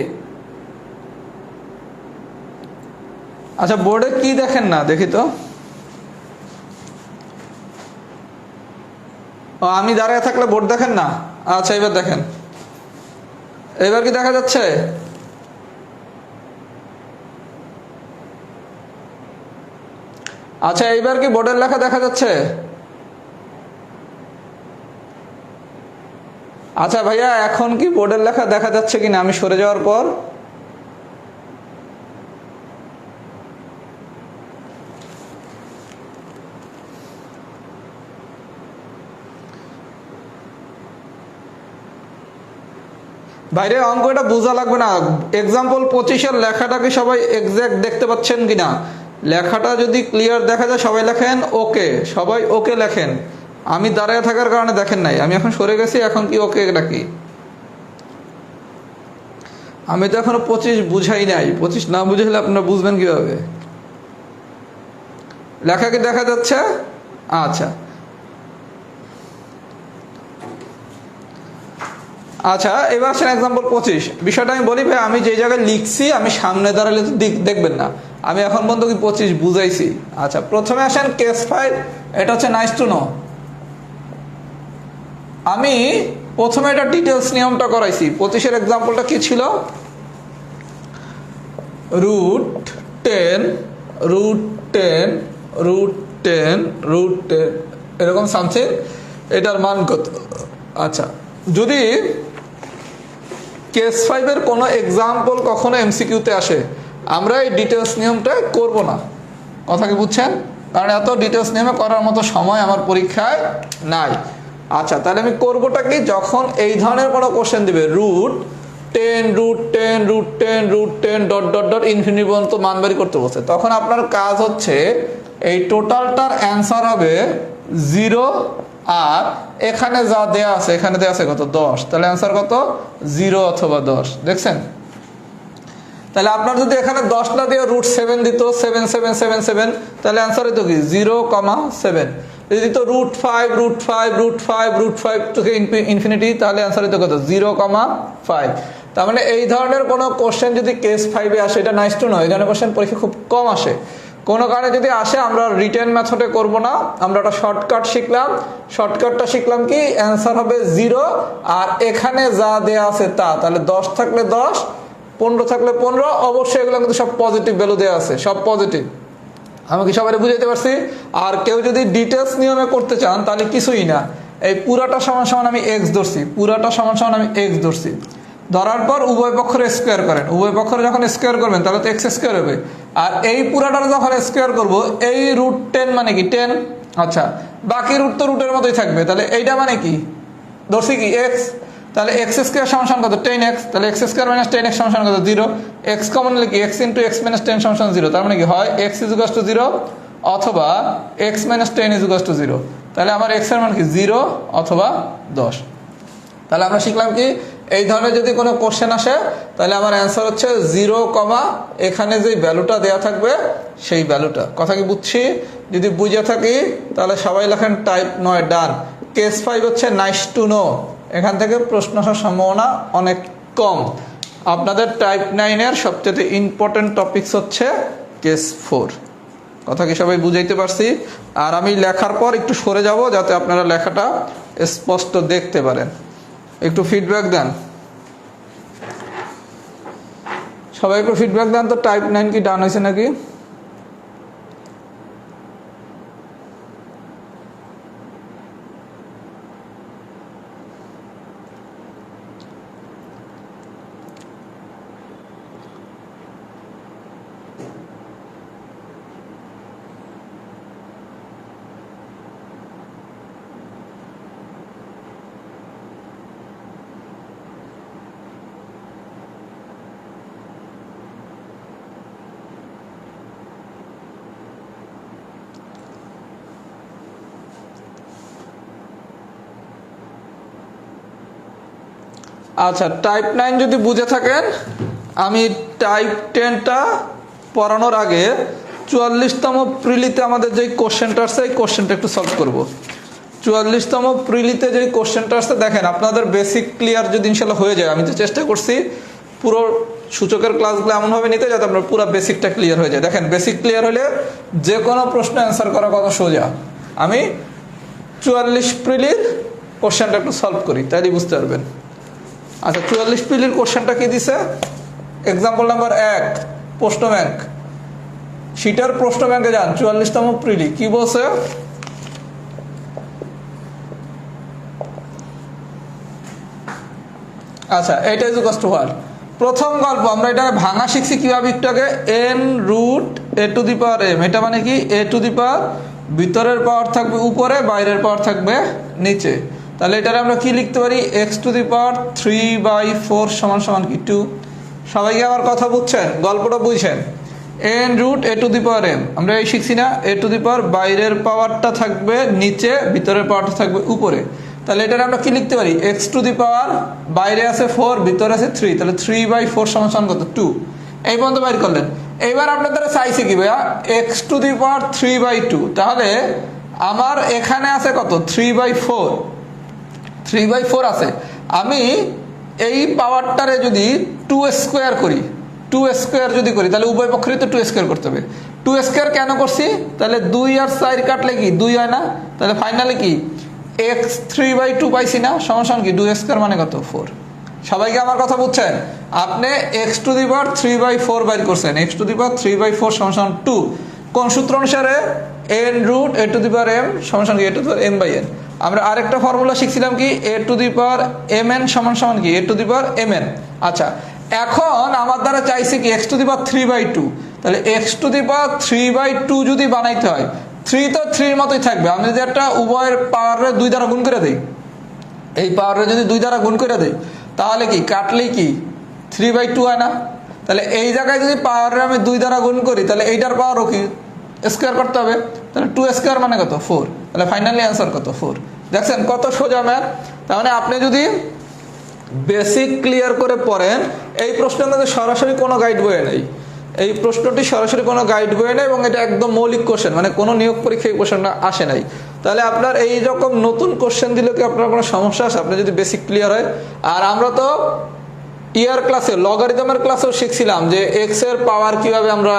আচ্ছা, বোর্ডে কি দেখেন না দেখি তো। আমি দাঁড়ায় থাকলে বোর্ড দেখেন না? আচ্ছা, এবার দেখেন, এবার কি দেখা যাচ্ছে? আচ্ছা, এইবার কি বোর্ডের লেখা দেখা যাচ্ছে? আচ্ছা ভাইয়া, এখন কি বোর্ডের লেখা দেখা যাচ্ছে কিনা আমি সরে যাওয়ার পর? বাইরে অঙ্কটা বোঝা লাগবে না। এক্সাম্পল 25-এর লেখাটা কি সবাই এক্সাক্ট দেখতে পাচ্ছেন কিনা? লেখাটা যদি ক্লিয়ার দেখা যায় সবাই লেখেন ওকে, সবাই ওকে লেখেন। আমি দাঁড়িয়ে থাকার কারণে দেখেন নাই, আমি এখন সরে গেছি, এখন কি ওকে ডাকি? আমি তো এখনো 25 বুঝাই নাই, 25 না বুঝাইলে আপনারা বুঝবেন কিভাবে? লেখা কি দেখা যাচ্ছে? আচ্ছা আচ্ছা, এবার আসেন এক্সাম্পল 25। বিষয়টা আমি বলি ভাই, আমি যে জায়গায় লিখছি আমি সামনে দাঁড়ালে তো দেখবেন না, আমি এখন পর্যন্ত কি 25 বুঝাইছি। আচ্ছা, প্রথমে আসেন কেস 5, এটা হচ্ছে নাইস টু নো। আমি প্রথমে এটা ডিটেলস নিয়মটা করাইছি। 25-এর এক্সাম্পলটা কি ছিল? √10 √10 √10 √10 এরকম সামথিং, এটার মান কত? আচ্ছা, যদি কেস 5-এর কোনো এক্সাম্পল কখনো এমসিকিউতে আসে, আমরা এই ডিটেলস নিয়মটা করব না। কথা কি বুঝছেন? কারণ এত ডিটেলস নিয়মে করার মতো সময় আমার পরীক্ষায় নাই। আচ্ছা, তাহলে আমি করবোটা কি? যখন এই ধরনের কোনো কোশ্চেন দিবে √10 √10 √10 √10 ডট ডট ডট ইনফিনিটি পর্যন্ত মান বের করতে বলছে, তখন আপনার কাজ হচ্ছে এই টোটালটার অ্যান্সার হবে 0, আর এখানে যা দেয়া আছে, এখানে দেয়া আছে কত? 10। তাহলে অ্যান্সার কত? 0 অথবা 10। দেখছেন? তাহলে আপনার যদি এখানে 10 না দিয়ে √7 দিত, 7777, তাহলে অ্যান্সার হতো কি? 0,7। যদি দিত √5 √5 √5 √5 থেকে ইনফিনিটি, তাহলে অ্যান্সার হতো কত? 0,5। তার মানে এই ধরনের কোনো কোশ্চেন যদি কেস 5-এ আসে, এটা নাইস টু নো, এই ধরনের কোশ্চেন পরীক্ষা খুব কম আসে। কোনো কারণে যদি আসে আমরা রিটেন মেথডে করব না, আমরা একটা শর্টকাট শিখলাম। শর্টকাটটা শিখলাম কি? অ্যান্সার হবে 0, আর এখানে যা দেয়া আছে তা। তাহলে 10 থাকলে 10, 15 থাকলে 15, অবশ্যই এগুলো কিন্তু সব পজিটিভ ভ্যালু দেওয়া আছে, সব পজিটিভ। আমি কি সবাই বুঝাইতে পারছি? আর কেউ যদি ডিটেলস নিয়মে করতে চান তাহলে কিছুই না, এই পুরাটা সমান সমান আমি এক্স ধরছি, পুরাটা সমান সমান আমি এক্স ধরছি, ধরার পর উভয় পক্ষের স্কোয়ার করেন। উভয় পক্ষের যখন স্কোয়ার করবেন তাহলে তো এক্স স্কোয়ার হবে, আর এই পুরাটার যখন স্কোয়ার করব, এই √10 মানে কি? 10। আচ্ছা, বাকি রুট তো রুটের মতোই থাকবে, তাহলে এইটা মানে কি? ধরছি কি? এক্স। তাহলে এক্স স্কোয়ার সমান সমান কত? 10x। তাহলে এক্স স্কোয়ার মাইনাস 10x সমান সমান কত? 0। এক্স কমন হলে কি? এক্স ইন্টু এক্স মাইনাস 10 সমান সমান 0। তার মানে কি হয় এক্স ইজুকাস টু 0 অথবা এক্স মাইনাস 10 ইজুকাস টু 0। তাহলে আমার এক্স এর মান কি? 0 অথবা 10। তাহলে আমরা শিখলাম কি? এই ধরনের যদি কোনো কোশ্চেন আসে তাহলে আমার অ্যান্সার হচ্ছে 0, এখানে যে ভ্যালুটা দেওয়া থাকবে সেই ভ্যালুটা। কথা কি বুঝছি? যদি বুঝে থাকি তাহলে সবাই লেখেন টাইপ 9 ডান। কেস 5 হচ্ছে নাইস টু নো, এখান থেকে প্রশ্ন আসার সম্ভাবনা অনেক কম। আপনাদের টাইপ 9-এর সবচেয়ে ইম্পর্টেন্ট টপিকস হচ্ছে কেস 4। কথা কি সবাই বুঝাইতে পারছি? আর আমি লেখার পর একটু সরে যাব যাতে আপনারা লেখাটা স্পষ্ট দেখতে পারেন। একটু ফিডব্যাক দেন, সবাই একটু ফিডব্যাক দেন তো, টাইপ 9 কি ডান হয়েছে নাকি? আচ্ছা, টাইপ 9 যদি বুঝে থাকেন, আমি টাইপ 10টা পড়ানোর আগে 44তম প্রিলিতে আমাদের যেই কোশ্চেনটা আসছে এই কোশ্চেনটা একটু সলভ করব। 44তম প্রিলিতে যেই কোশ্চেনটা আসছে, দেখেন আপনাদের বেসিক ক্লিয়ার যদি ইনশাল্লাহ হয়ে যায়, আমি তো চেষ্টা করছি পুরো সূচকের ক্লাসগুলো এমনভাবে নিতে যাতে আপনার পুরো বেসিকটা ক্লিয়ার হয়ে যায়। দেখেন বেসিক ক্লিয়ার হলে যে কোনো প্রশ্ন অ্যান্সার করা কত সোজা। আমি 44 প্রিলির কোশ্চেনটা একটু সলভ করি, তাইলেই বুঝতে পারবেন। আচ্ছা, 44 প্রিলির কোশ্চেনটা কি দিছে? এক্সাম্পল নাম্বার 1, প্রশ্ন ব্যাংক। শীটের প্রশ্ন ব্যাংকে যান, 44তম প্রিলি কি বলছে? আচ্ছা, এটা ইজ ইকুয়াল টু হোয়াট? প্রথম গল্প আমরা এটা ভাঙা শিখছি কিভাবে একটু আগে, n root a to the power m. এটা মানে কি, এ টু দি পাওয়ার ভিতরের পাওয়ার থাকবে উপরে, বাইরের পাওয়ার থাকবে নিচে। তাহলে এটারে আমরা কি লিখতে পারি, এক্স টু দি পাওয়ার 3/4 সমান সমান কি 2। সবাইকে আমার কথা বুঝছেন, গল্পটা বুঝছেন? N root a to the power m, আমরা এই শিখছি না, এ টু দি পাওয়ার বাইরের পাওয়ারটা থাকবে নিচে, ভিতরের পাওয়ারটা থাকবে উপরে। তাহলে এটার আমরা কি লিখতে পারি, এক্স টু দি পাওয়ার বাইরে আছে 4, ভিতরে আছে 3, তাহলে 3/4 সমান সমান কত 2। এই পর্যন্ত বাইর করলেন। এইবার আপনাদের চাইছে কি ভাইয়া, এক্স টু দি পাওয়ার 3/2। তাহলে আমার এখানে আছে কত 3/4, 3/4 আছে। আমি এই পাওয়ারটারে যদি 2 স্কোয়ার করি, 2 স্কোয়ার যদি করি, তাহলে উভয় পক্ষেরই তো 2 স্কোয়ার করতে হবে। 2 স্কোয়ার কেন করছি, তাহলে 2 আর 4 কাটলে কি 2 হয় না? তাহলে ফাইনালি কি এক্স 3/2 পাইছি না, সমান সমান কি 2 স্কোয়ার মানে কত 4। সবাইকে আমার কথা বুঝছেন? আপনি এক্স টু দি পাওয়ার 3/4 বাইর করছেন, এক্স টু দি পাওয়ার 3/4 সমান সমান 2। কোন সূত্র অনুসারে, n root a to the power m সমান সমান কি a to the power m by n. আমরা আরেকটা ফর্মুলা শিখছিলাম কি, a to the power m n সমান সমান কি a to the power m n. আচ্ছা, এখন আমার দ্বারা চাইছে কি এক্স টু দি পাওয়ার 3/2। তাহলে এক্স টু দি পাওয়ার 3/2 যদি বানাইতে হয়, 3 তো 3 মতোই থাকবে। আমি যদি একটা উভয়ের পাওয়ারে 2 দ্বারা গুণ করে দিই, এই পাওয়ারে যদি 2 দ্বারা গুণ করে দিই, তাহলে কি কাটলেই কি 3/2 হয় না? তাহলে এই জায়গায় যদি পাওয়ারে আমি 2 দ্বারা গুণ করি, তাহলে এইটার পাওয়ারও কি স্কোয়ার করতে হবে। তাহলে 2 স্কোয়ার মানে কত 4। তাহলে ফাইনালি অ্যান্সার কত 4। দেখছেন কত সোজা ম্যাথ। তার মানে আপনি যদি বেসিক ক্লিয়ার করে পড়েন, এই প্রশ্নের মধ্যে সরাসরি কোনো গাইড বইয়ে নেই, এই প্রশ্নটি সরাসরি কোনো গাইড বইয়ে নেই এবং এটা একদম মৌলিক কোশ্চেন, মানে কোনো নিয়োগ পরীক্ষায় কোশ্চেনটা আসে নাই। তাহলে আপনার এই রকম নতুন কোশ্চেন দিলে কি আপনার কোনো সমস্যা আছে, আপনি যদি বেসিক ক্লিয়ার হয়। আর আমরা তো ইয়ার ক্লাসে লগারিদমের ক্লাসেও শিখছিলাম যে এক্স এর পাওয়ার কিভাবে আমরা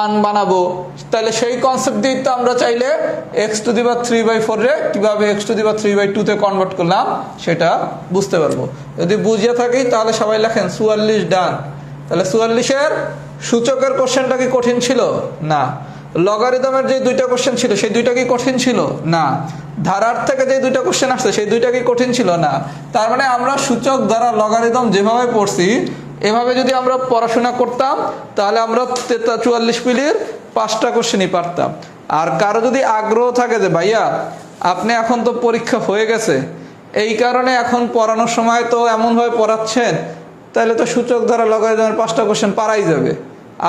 1 বানাবো। তাহলে সেই কনসেপ্ট দিয়ে তো আমরা চাইলে এক্স টু দি পাওয়ার 3/4 রে কিভাবে এক্স টু দি পাওয়ার 3/2 তে কনভার্ট করলাম সেটা বুঝতে পারবো। যদি বুঝিয়ে থাকি তাহলে সবাই লেখেন 44 ডান। তাহলে 44-এর সূচকের কোশ্চেনটা কি কঠিন ছিল? না। লগারিদমের যে 2টা কোশ্চেন ছিল সেই 2টা কি কঠিন ছিল? না। ধারার থেকে যে 2টা কোশ্চেন আসছে সেই 2টা কি কঠিন ছিল? না। তার মানে আমরা সূচক ধারা লগারিদম যেভাবে পড়ছি এভাবে যদি আমরা পড়াশোনা করতাম তাহলে আমরা 44 পিলির 5টা কোশ্চেনই পারতাম। আর কারো যদি আগ্রহ থাকে যে ভাইয়া আপনি এখন তো পরীক্ষা হয়ে গেছে, এই কারণে এখন পড়ানোর সময় তো এমনভাবে পড়াচ্ছেন, তাহলে তো সূচক ধারা লগারিদমের 5টা কোশ্চেন পারাই যাবে।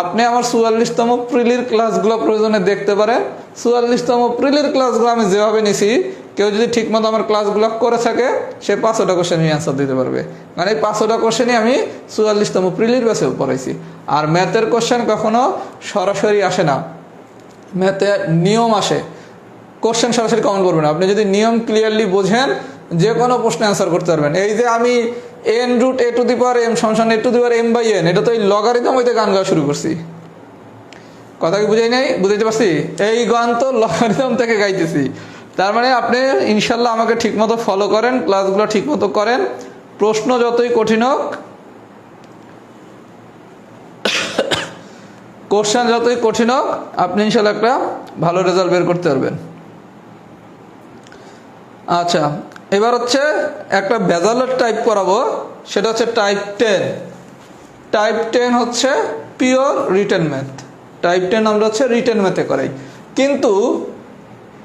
আপনি আমার 44তম প্রিলির ক্লাসগুলো প্রয়োজনে দেখতে পারেন। 44তম প্রিলির ক্লাসগুলো আমি যেভাবে নিছি, কেউ যদি ঠিকমতো আমার ক্লাসগুলো করে থাকে সে 5টা কোশ্চেনই অ্যান্সার দিতে পারবে। মানে এই 5টা কোশ্চেনই আমি 44তম প্রিলির ব্যাচেও পড়াইছি। আর ম্যাথের কোশ্চেন কখনো সরাসরি আসে না, ম্যাথে নিয়ম আসে, কোশ্চেন সরাসরি কমেন্ট করবেন। আপনি যদি নিয়ম ক্লিয়ারলি বোঝেন যে কোনো প্রশ্নে অ্যান্সার করতে পারবেন। এই যে আমি n root a to the power m সমান a to the power m by n, এটা তো এই লগারিদম হইতে গান গাওয়া শুরু করছি। কথা কি বুঝাই নাই? বুঝাইতে পারছি? এই গান তো লগারিদম থেকে গাইতেছি। তার মানে আপনি ইনশাল্লাহ আমাকে ঠিকমতো ফলো করেন, ক্লাসগুলো ঠিকমতো করেন, প্রশ্ন যতই কঠিন হোক, কোশ্চেন যতই কঠিন হোক, আপনি ইনশাল্লাহ একটা ভালো রেজাল্ট বের করতে পারবেন। আচ্ছা, এবার হচ্ছে একটা ভেজালের টাইপ করাবো, সেটা হচ্ছে টাইপ 10। টাইপ 10 হচ্ছে পিওর রিটেন ম্যাথ। টাইপ 10 আমরা হচ্ছে রিটেন ম্যাথে করাই, কিন্তু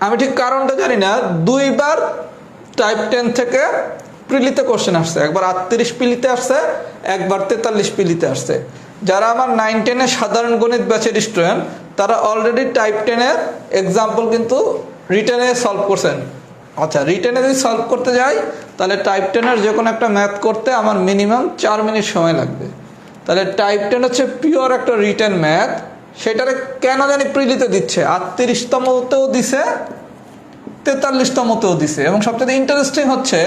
আমি ঠিক কারণটা জানি না। 2বার টাইপ 10 থেকে প্রিলিতে কোশ্চেন আসছে, একবার 38 পিলিতে আসছে, একবার 43 পিলিতে আসছে। যারা আমার 9-10 এর সাধারণ গণিত ব্যাচের স্টুডেন্ট তারা অলরেডি টাইপ 10-এর এক্সাম্পল কিন্তু রিটেনে সলভ করছেন। আচ্ছা, রিটেনে যদি সলভ করতে যাই তাহলে টাইপ 10-এর যে কোনো একটা ম্যাথ করতে আমার মিনিমাম 4 মিনিট সময় লাগবে। তাহলে টাইপ 10 হচ্ছে পিওর একটা রিটেন ম্যাথ। সেটারে কেন জানি প্রিলিতে দিচ্ছে, 38তমতেও দিছে, 43তমতেও দিছে, এবং সবচেয়ে ইন্টারেস্টিং হচ্ছে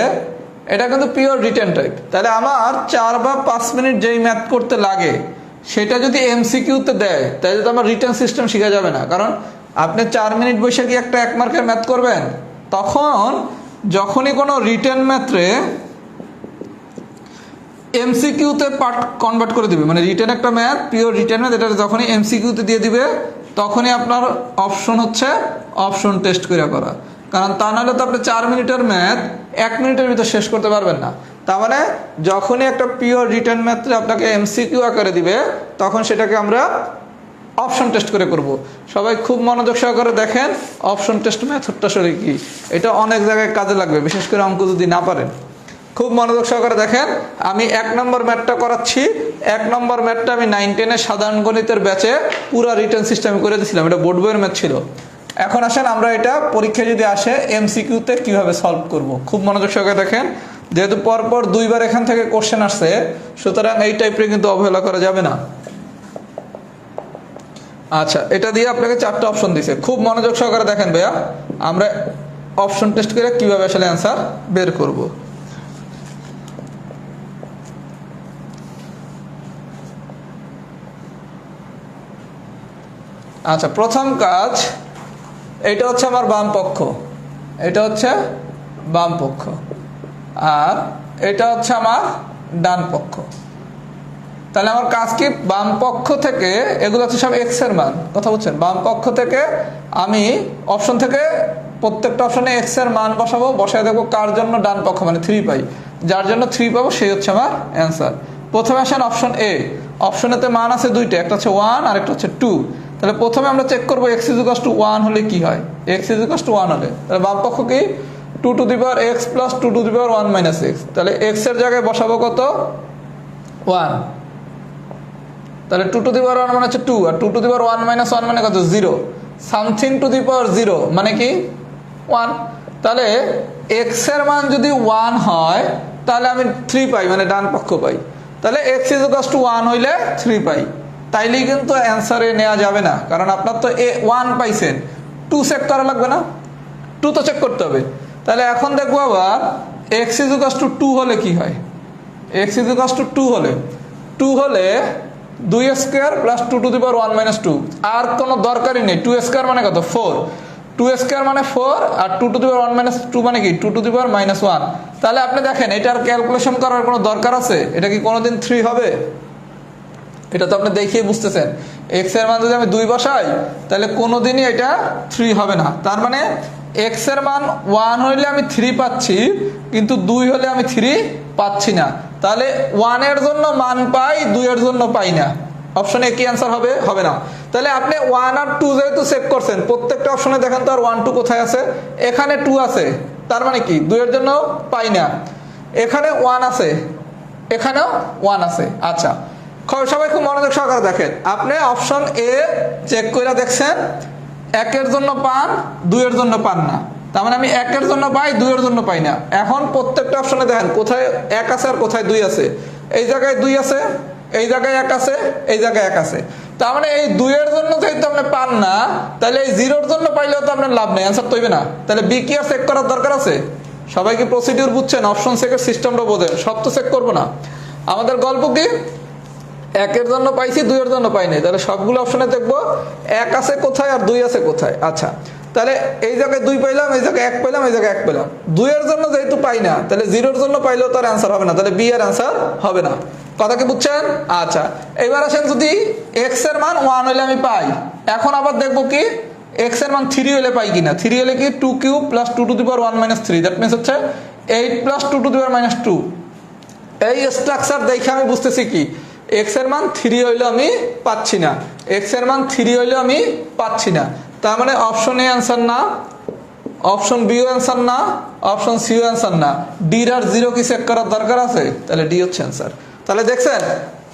এটা কিন্তু পিওর রিটেন টাইপ। তাহলে আমার 4 বা 5 মিনিট যেই ম্যাথ করতে লাগে সেটা যদি এমসিকিউতে দেয় তাহলে তো আমার রিটেন সিস্টেম শেখা যাবে না। কারণ আপনি 4 মিনিট বসে কি একটা 1 মার্কের ম্যাথ করবেন? তখন যখনই কোনো রিটেন ম্যাথে এমসিকিউতে পার্ট কনভার্ট করে দিবে, মানে রিটেন একটা ম্যাথ পিওর রিটেন ম্যাথ, এটা যখনই এমসিকিউতে দিয়ে দিবে তখনই আপনার অপশন হচ্ছে অপশন টেস্ট করে করা, কারণ তা নাহলে তো আপনি 4 মিনিটের ম্যাথ 1 মিনিটের ভিতর শেষ করতে পারবেন না। তার মানে যখনই একটা পিওর রিটেন ম্যাথে আপনাকে এমসিকিউ আকারে দিবে তখন সেটাকে আমরা অপশন টেস্ট করে করব। সবাই খুব মনোযোগ সহকারে দেখেন অপশন টেস্ট মেথডটা আসলে কি, এটা অনেক জায়গায় কাজে লাগবে, বিশেষ করে অঙ্ক যদি না পারেন। খুব মনোযোগ সহকারে দেখেন, আমি 1 নম্বর ম্যাথটা করাচ্ছি। 1 নম্বর ম্যাথটা আমি 9-10 সাধারণ গণিতের ব্যাচে পুরো রিটেন সিস্টেমে করে দিয়েছিলাম, এটা বোর্ড বইয়ের ম্যাথ ছিল। এখন আসেন আমরা এটা পরীক্ষায় যদি আসে এমসিকিউতে কিভাবে সলভ করব। খুব মনোযোগ সহকারে দেখেন, যেহেতু পরপর 2বার এখান থেকে কোশ্চেন আসছে, সুতরাং এই টাইপের কিন্তু অবহেলা করা যাবে না। আচ্ছা, এটা দিয়ে আপনাকে 4টা অপশন দিছে, খুব মনোযোগ সহকারে দেখেন ভাইয়া, আমরা অপশন টেস্ট করে কিভাবে আসলে অ্যান্সার বের করব। আচ্ছা, প্রথম কাজ, এটা হচ্ছে আমার বাম পক্ষ, এটা হচ্ছে বাম পক্ষ, আর এটা হচ্ছে আমার ডান পক্ষ। তাহলে আমার কাজ কি, বাম পক্ষ থেকে এগুলো হচ্ছে সব এক্স এর মান, কথা বলছেন, বাম পক্ষ থেকে আমি অপশন থেকে প্রত্যেকটা অপশনে এক্স এর মান বসাবো, বসায় দেখবো কার জন্য ডান পক্ষ মানে 3 পাই, যার জন্য 3 পাবো সেই হচ্ছে আমার অ্যান্সার। প্রথমে আসেন অপশন এ, অপশনেতে মান আছে 2টা, একটা হচ্ছে 1 আর একটা হচ্ছে 2। তাহলে প্রথমে আমরা চেক করবো x = 1 হলে কি হয়, x = 1 হলে তাহলে বাম পক্ষ কি 2x + 2 - x, তাহলে x এর জায়গায় বসাবো কত 1, তাহলে 2 মানে হচ্ছে 2, আর 2 - 1 মানে কত 0, সামথিং টু দি পাওয়ার 0 মানে কি 1। তাহলে x এর মান যদি 1 হয় তাহলে আমি 3 পাই, মানে ডান পক্ষ পাই। তাহলে x = 1 হইলে 3 পাই, তাইলেই কিন্তু অ্যান্সারে নেওয়া যাবে না, কারণ আপনার তো 1 পাইছেন, 2 চেক করা লাগবে না, 2 তো চেক করতে হবে। তাহলে এখন দেখবো আবার x = 2 হলে কি হয়, x = 2 হলে 2² + 2 - 2, আর কোনো দরকারই নেই, 2² মানে কত 4, 2² মানে 4, আর 2 - 2 মানে কি 2 - 1। তাহলে আপনি দেখেন এটার ক্যালকুলেশন করার কোনো দরকার আছে, এটা কি কোনোদিন 3 হবে, এটা তো আপনি দেখিয়ে বুঝতেছেন। x এর মান যদি আমি 2 বসাই তাহলে কোনোদিনই এটা 3 হবে না, তার মানে x এর মান 1 হইলে আমি 3 পাচ্ছি, কিন্তু 2 হলে আমি 3 পাচ্ছি না। তাহলে 1 এর জন্য মান পাই, 2 এর জন্য পাই না, অপশনে কি অ্যান্সার হবে, হবে না। তাহলে আপনি 1 আর 2 যেহেতু চেক করছেন, প্রত্যেকটা অপশনে দেখেন তো আর 1 2 কোথায় আছে, এখানে 2 আছে, তার মানে কি 2 এর জন্য পাই না, এখানে 1 আছে, এখানেও 1 আছে। আচ্ছা, সবাই খুব মনোযোগ সহকারে দেখেন, আপনি অপশন এ চেক করে দেখছেন 1 এর জন্য পান, 2 এর জন্য পান না, তার মানে আমি 1 এর জন্য পাই, 2 এর জন্য পাই না। এখন প্রত্যেকটা অপশনে দেখেন কোথায় 1 আছে আর কোথায় 2 আছে, এই জায়গায় 2 আছে, এই জায়গায় 1 আছে, এই জায়গায় 1 আছে, তার মানে এই 2 এর জন্য যেহেতু আপনি পান না, তাহলে এই 0 এর জন্য পাইলেও তো আপনার লাভ নেই, অ্যান্সার তো হইবে না। তাহলে বি কি আর চেক করার দরকার আছে? সবাই কি প্রসিডিউর বুঝছেন? অপশন চেকের সিস্টেমটা বোঝেন, সব তো চেক করবো না। আমাদের গল্প কি, 1 এর জন্য পাইছি, 2 এর জন্য পাই নাই, তাহলে সবগুলো অপশনে দেখবো 1 আছে কোথায় আর 2 আছে কোথায়। আচ্ছা, তাহলে এই জায়গায় 2 পাইলাম, এই জায়গায় 1 পাইলাম, এই জায়গায় 1 পেলাম, 2 এর জন্য যেহেতু পাই না, তাহলে 0 এর জন্য পাইলেও তার অ্যান্সার হবে না, তাহলে বি এর অ্যান্সার হবে না। কথা কি বুঝছেন? আচ্ছা, এবার আসেন যদি x এর মান 1 হইলে আমি পাই, এখন আবার দেখবো কি x এর মান 3 হইলে পাই কিনা। 3 হলে কি 2³ + 2 - 3, দ্যাট মিন্স হচ্ছে 8 + 2 - 2। এই স্ট্রাকচার দেখে আমি বুঝতেছি কি x এর মান 3 হইলে আমি পাচ্ছি না, x এর মান 3 হইলে আমি পাচ্ছি না, তার মানে অপশন এ অ্যান্সার না, অপশন বি ও অ্যান্সার না, অপশন সি ও অ্যান্সার না, ডি আর 0 কি চেক করার দরকার আছে? তাহলে ডি হচ্ছে অ্যান্সার। তাহলে দেখছেন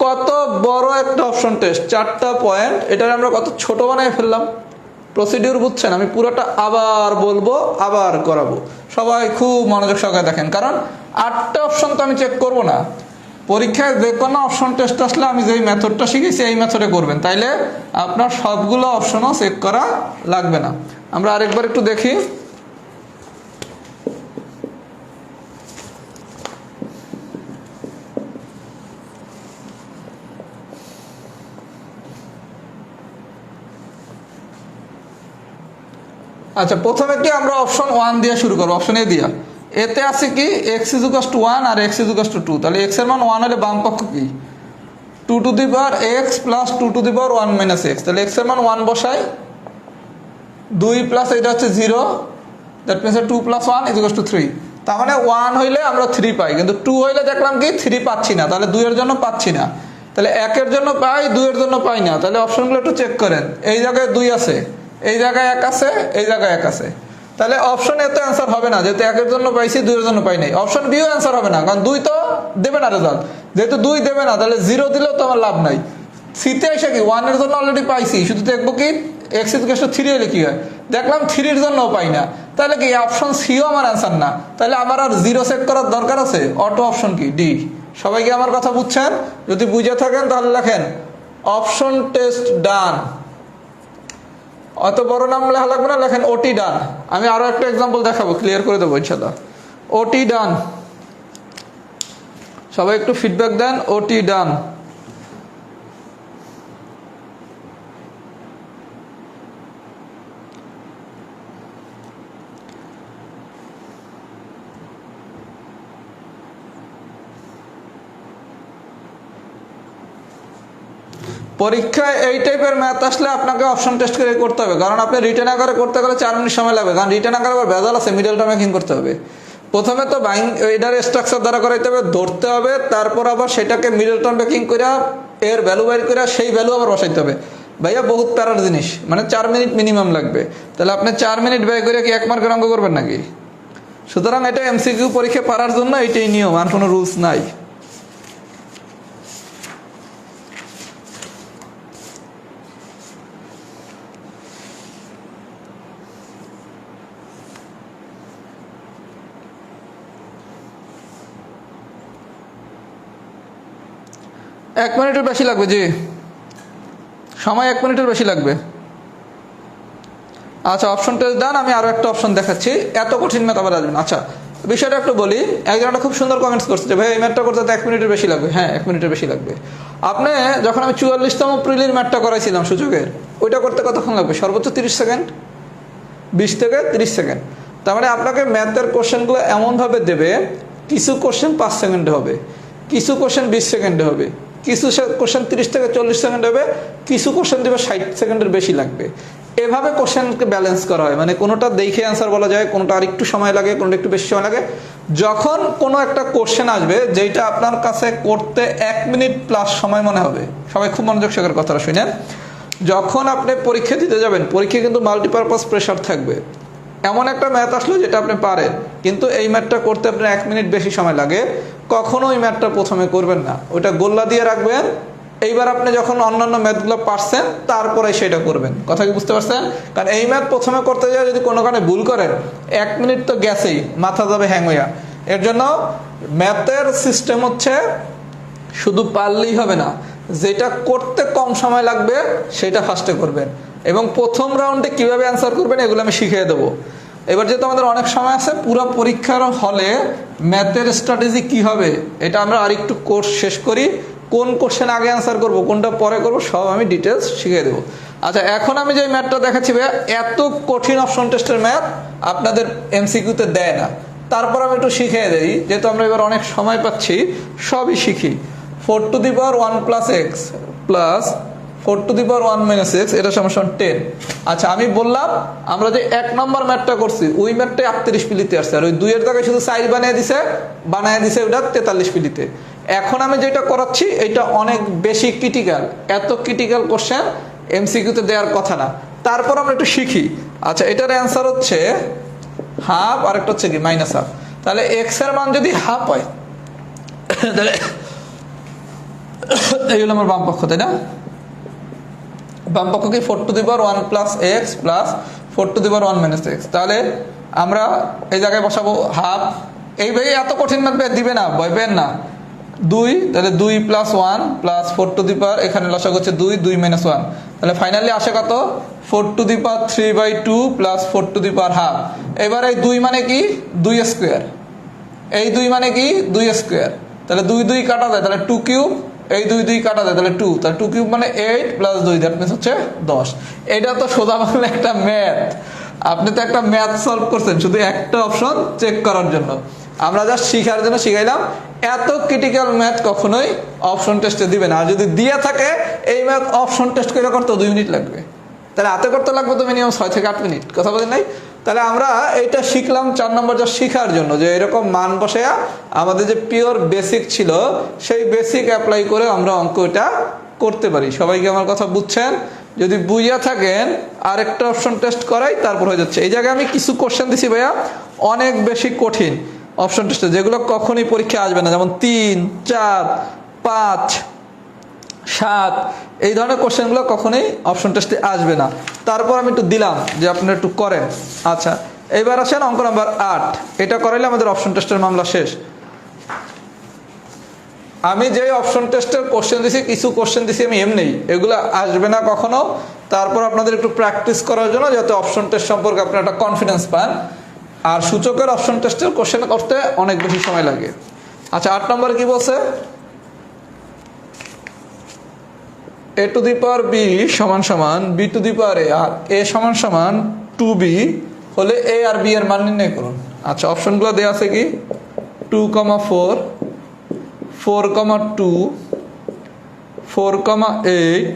কত বড় একটা অপশন টেস্ট, 4টা পয়েন্ট, এটা আমরা কত ছোট বানায় ফেললাম। প্রসিডিউর বুঝছেন? আমি পুরোটা আবার বলবো, আবার করাবো, সবাই খুব মনোযোগ সহকারে দেখেন, কারণ 8টা অপশন তো আমি চেক করব না, পরীক্ষায় যে কোনো অপশন টেস্ট আসলে আমি যেই মেথডটা শিখেছি এই মেথডে করবেন, তাইলে আপনার সবগুলো অপশনও চেক করা লাগবে না। আমরা আরেকবার একটু দেখি। আচ্ছা, প্রথমে কি আমরা অপশন 1 দিয়ে শুরু করবো, অপশন এ দিয়া। এতে আছে কি x = 1 আর x = 2, তাহলে x এর মান 1 হলে বাম পক্ষ কি 2 two the power x plus 2 two the power 1 minus x. তাহলে এক্স এর মান 1 বসাই, 2 প্লাস এটা হচ্ছে 0, that means 2 plus 1 is equal to 3। তার মানে 1 হইলে আমরা 3 পাই, কিন্তু 2 হইলে দেখলাম কি 3 পাচ্ছি না, তাহলে 2 এর জন্য পাচ্ছি না। তাহলে 1 এর জন্য পাই, 2 এর জন্য পাই না। তাহলে অপশনগুলো একটু চেক করেন, এই জায়গায় 2 আছে, এই জায়গায় 1 আছে, এই জায়গায় 1 আছে। তাহলে অপশন এ তো অ্যান্সার হবে না, যেহেতু 1 এর জন্য পাইছি, 2 এর জন্য পাই নাই। অপশন বিও অ্যান্সার হবে না, কারণ 2 তো দেবে না রেজাল্ট, যেহেতু 2 দেবে না তাহলে 0 দিলেও তো আমার লাভ নাই। সিতে এসে কি 1 এর জন্য অলরেডি পাইছি, শুধু দেখবো কি এক্স ইজ ইকুয়াল টু 3 হলে কি হয়, দেখলাম 3 এর জন্য পাই না, তাহলে কি অপশন সিও আমার অ্যান্সার না। তাহলে আমার আর 0 সেট করার দরকার আছে, অটো অপশন কি ডি। সবাই কি আমার কথা বুঝছেন? যদি বুঝে থাকেন তাহলে লেখেন অপশন টেস্ট ডান। অত বড় নাম লেখা লাগবে না, লেখেন ওটি ডান। আমি আরো একটা এক্সাম্পল দেখাবো, ক্লিয়ার করে দেবো ইনশাআল্লাহ। ওটি ডান, সবাই একটু ফিডব্যাক দেন। ওটি ডান, পরীক্ষায় এই টাইপের ম্যাথ আসলে আপনাকে অপশন টেস্ট করে করতে হবে, কারণ আপনি রিটেন আকারে করতে গেলে 4 মিনিট সময় লাগবে, কারণ রিটেন আকারে আবার ভেজাল আছে, মিডল টার্ম মেকিং করতে হবে। প্রথমে তো এটার স্ট্রাকচার দ্বারা করাইতে হবে, ধরতে হবে, তারপর আবার সেটাকে মিডল টার্ম মেকিং করে এর ভ্যালু বাইর করে সেই ভ্যালু আবার বসাইতে হবে। ভাইয়া বহুত প্যারার জিনিস, মানে 4 মিনিট মিনিমাম লাগবে। তাহলে আপনি 4 মিনিট ব্যয় করে কি 1 মার্কের অঙ্ক করবেন নাকি? সুতরাং এটা এমসিকিউ পরীক্ষা পারার জন্য এটাই নিয়ম, আর কোনো রুলস নাই। এক মিনিটের বেশি লাগবে, জি সময় 1 মিনিটের বেশি লাগবে। আচ্ছা অপশন টেস্ট ডান। আমি আরো একটা অপশন দেখাচ্ছি, এত কঠিন ম্যাথ আবার আসবেন। আচ্ছা বিষয়টা একটু বলি, একজনটা খুব সুন্দর কমেন্টস করছে যে ভাই এই ম্যাথটা করতে তো 1 মিনিটের বেশি লাগবে। হ্যাঁ 1 মিনিটের বেশি লাগবে। আপনি যখন আমি 44তম প্রিলির ম্যাথটা করাইছিলাম সূচকের, ওইটা করতে কতক্ষণ লাগবে? সর্বোচ্চ 30 সেকেন্ড, 20 থেকে 30 সেকেন্ড। তার মানে আপনাকে ম্যাথের কোশ্চেনগুলো এমনভাবে দেবে, কিছু কোশ্চেন 5 সেকেন্ডে হবে, কিছু কোশ্চেন 20 সেকেন্ডে হবে, কিছু কোশ্চেন 30 থেকে 40 সেকেন্ড হবে, কিছু কোশ্চেন দেবে 60 সেকেন্ডের বেশি লাগবে। এভাবে কোশ্চেনকে ব্যালেন্স করা হয়, মানে কোনোটা দেখে অ্যান্সার বলা যায়, কোনোটা আর একটু সময় লাগে, কোনোটা একটু বেশি সময় লাগে। যখন কোনো একটা কোশ্চেন আসবে যেটা আপনার কাছে করতে 1 মিনিট প্লাস সময় মনে হবে, সবাই খুব মনোযোগ সহকারে কথাটা শুনেন। যখন আপনি পরীক্ষা দিতে যাবেন, পরীক্ষা কিন্তু মাল্টিপারপাস প্রেশার থাকবে, এমন একটা ম্যাথ আসলো যেটা আপনি পারেন, কিন্তু এই ম্যাথটা করতে আপনার 1 মিনিট বেশি সময় লাগে, কখনো ওই ম্যাথটা প্রথমে করবেন না, ওইটা গোল্লা দিয়ে রাখবেন। এইবার আপনি যখন অন্যান্য ম্যাথগুলো পারছেন তারপরে সেটা করবেন। কথা কি বুঝতে পারছেন? কারণ এই ম্যাথ প্রথমে করতে যায় যদি কোনো কারণে ভুল করেন, 1 মিনিট তো গেছেই, মাথা যাবে হ্যাং হইয়া। এর জন্য ম্যাথের সিস্টেম হচ্ছে শুধু পারলেই হবে না, যেটা করতে কম সময় লাগবে সেটা ফার্স্টে করবেন, এবং প্রথম রাউন্ডে কিভাবে অ্যান্সার করবেন এগুলো আমি শিখিয়ে দেবো। এবার যেহেতু আমাদের অনেক সময় আছে, পুরো পরীক্ষার হলে ম্যাথের স্ট্র্যাটেজি কি হবে এটা আমরা আরেকটু কোর্স শেষ করি, কোন কোশ্চেন আগে অ্যান্সার করবো, কোনটা পরে করবো, সব আমি ডিটেলস শিখিয়ে দেবো। আচ্ছা এখন আমি যে ম্যাথটা দেখাচ্ছি ভাইয়া, এত কঠিন অপশন টেস্টের ম্যাথ আপনাদের এমসিকিউতে দেয় না, তারপর আমি একটু শিখিয়ে দিই, যেহেতু আমরা এবার অনেক সময় পাচ্ছি, সবই শিখি। 4 two the power 1 plus x plus 4 two the power 1 minus x, এটা সমান 10। আচ্ছা আমি বললাম আমরা যে 1 নম্বর ম্যাথটা করছি ওই ম্যাথটাই 38 পিলিতে আসছে, আর ওই 2 এর জায়গায় শুধু 4 বানিয়ে দিছে ওটা 43 পিলিতে। এখন আমি যেটা করাচ্ছি এটা অনেক বেশি ক্রিটিক্যাল, এত ক্রিটিক্যাল কোশ্চেন এমসিকিউতে দেওয়ার কথা না, তারপর আমরা একটু শিখি। আচ্ছা এটার অ্যান্সার হচ্ছে হাফ, আর একটা হচ্ছে কি মাইনাস হাফ। তাহলে এক্স এর মান যদি হাফ হয় তাহলে এই হলো আমার বাম পক্ষ, তাই না? বাম পক্ষ কি 4 two the power 1 plus x plus 4 two the power 1 minus x. তাহলে আমরা এই জায়গায় বসাবো হাফ। এই ভাই এত কঠিন ম্যাথ দিবে না, ভয় পেন না। 2, তাহলে 2 প্লাস 1 প্লাস 4 টু দি পাওয়ার, এখানে লসাগু হচ্ছে 2, 2 মাইনাস 1, তাহলে ফাইনালি আসে কত? 4 two the power 3/2 plus 4 two the power half. এবার এই 2 মানে কি 2 স্কোয়ার, এই 2 মানে কি 2 স্কোয়ার, তাহলে 2 2 কাটা যায়, তাহলে 2 কিউব, এই 2 2 কাটা যায়, তাহলে 2, তাহলে 2 কিউব মানে 8 প্লাস 2, দ্যাট মিনস হচ্ছে 10। এটা তো সোজা বাংলা একটা ম্যাথ, আপনি তো একটা ম্যাথ সলভ করছেন শুধু একটা অপশন চেক করার জন্য। আমরা জাস্ট শিখার জন্য শিখাইলাম। এত ক্রিটিক্যাল ম্যাথ কখনোই অপশন টেস্টে দিবে না। আর যদি দিয়ে থাকে এই ম্যাথ অপশন টেস্ট করে করতে 2 মিনিট লাগবে, তাহলে হাতে করতে লাগবে তো মিনিমাম 6 থেকে 8 মিনিট। কথা বলেন নাই? তাহলে আমরা এইটা শিখলাম 4 নম্বর যা শিখার জন্য, যে এরকম মান বসায়া আমাদের যে পিওর বেসিক ছিল সেই বেসিক অ্যাপ্লাই করে আমরা অঙ্ক এটা করতে পারি। সবাইকে আমার কথা বুঝছেন? যদি বুঝিয়া থাকেন আরেকটা অপশন টেস্ট করাই, তারপর হয়ে যাচ্ছে। এই জায়গায় আমি কিছু কোশ্চেন দিছি ভাইয়া অনেক বেশি কঠিন অপশন টেস্টে, যেগুলো কখনই পরীক্ষা আসবে না, যেমন 3, 4, 5, 7 এই ধরনের কোশ্চেনগুলো কখনোই অপশন টেস্টে আসবে না। তারপর আমি একটু দিলাম যে আপনারা একটু করেন। আচ্ছা, এবার আসেন অঙ্ক নাম্বার 8। এটা করাইলে আমাদের অপশন টেস্টের মামলা শেষ। আমি যে অপশন টেস্টের কোশ্চেন দিছি, কিছু কোশ্চেন দিছি আমি এমনি, এগুলো আসবে না কখনো। তারপর আপনাদের একটু প্র্যাকটিস করার জন্য, যাতে অপশন টেস্ট সম্পর্কে আপনারা একটা কনফিডেন্স পান। আর সূচকের অপশন টেস্টের কোশ্চেন করতে অনেক বেশি সময় লাগে। আচ্ছা, 8 নম্বর কি বলছে? a to the power b সমান সমান b to the power a, R a সমান সমান 2b হলে a আর b এর মান নির্ণয় করুন। আচ্ছা, অপশনগুলো দেওয়া আছে কি 2,4, 4,2, 4,8,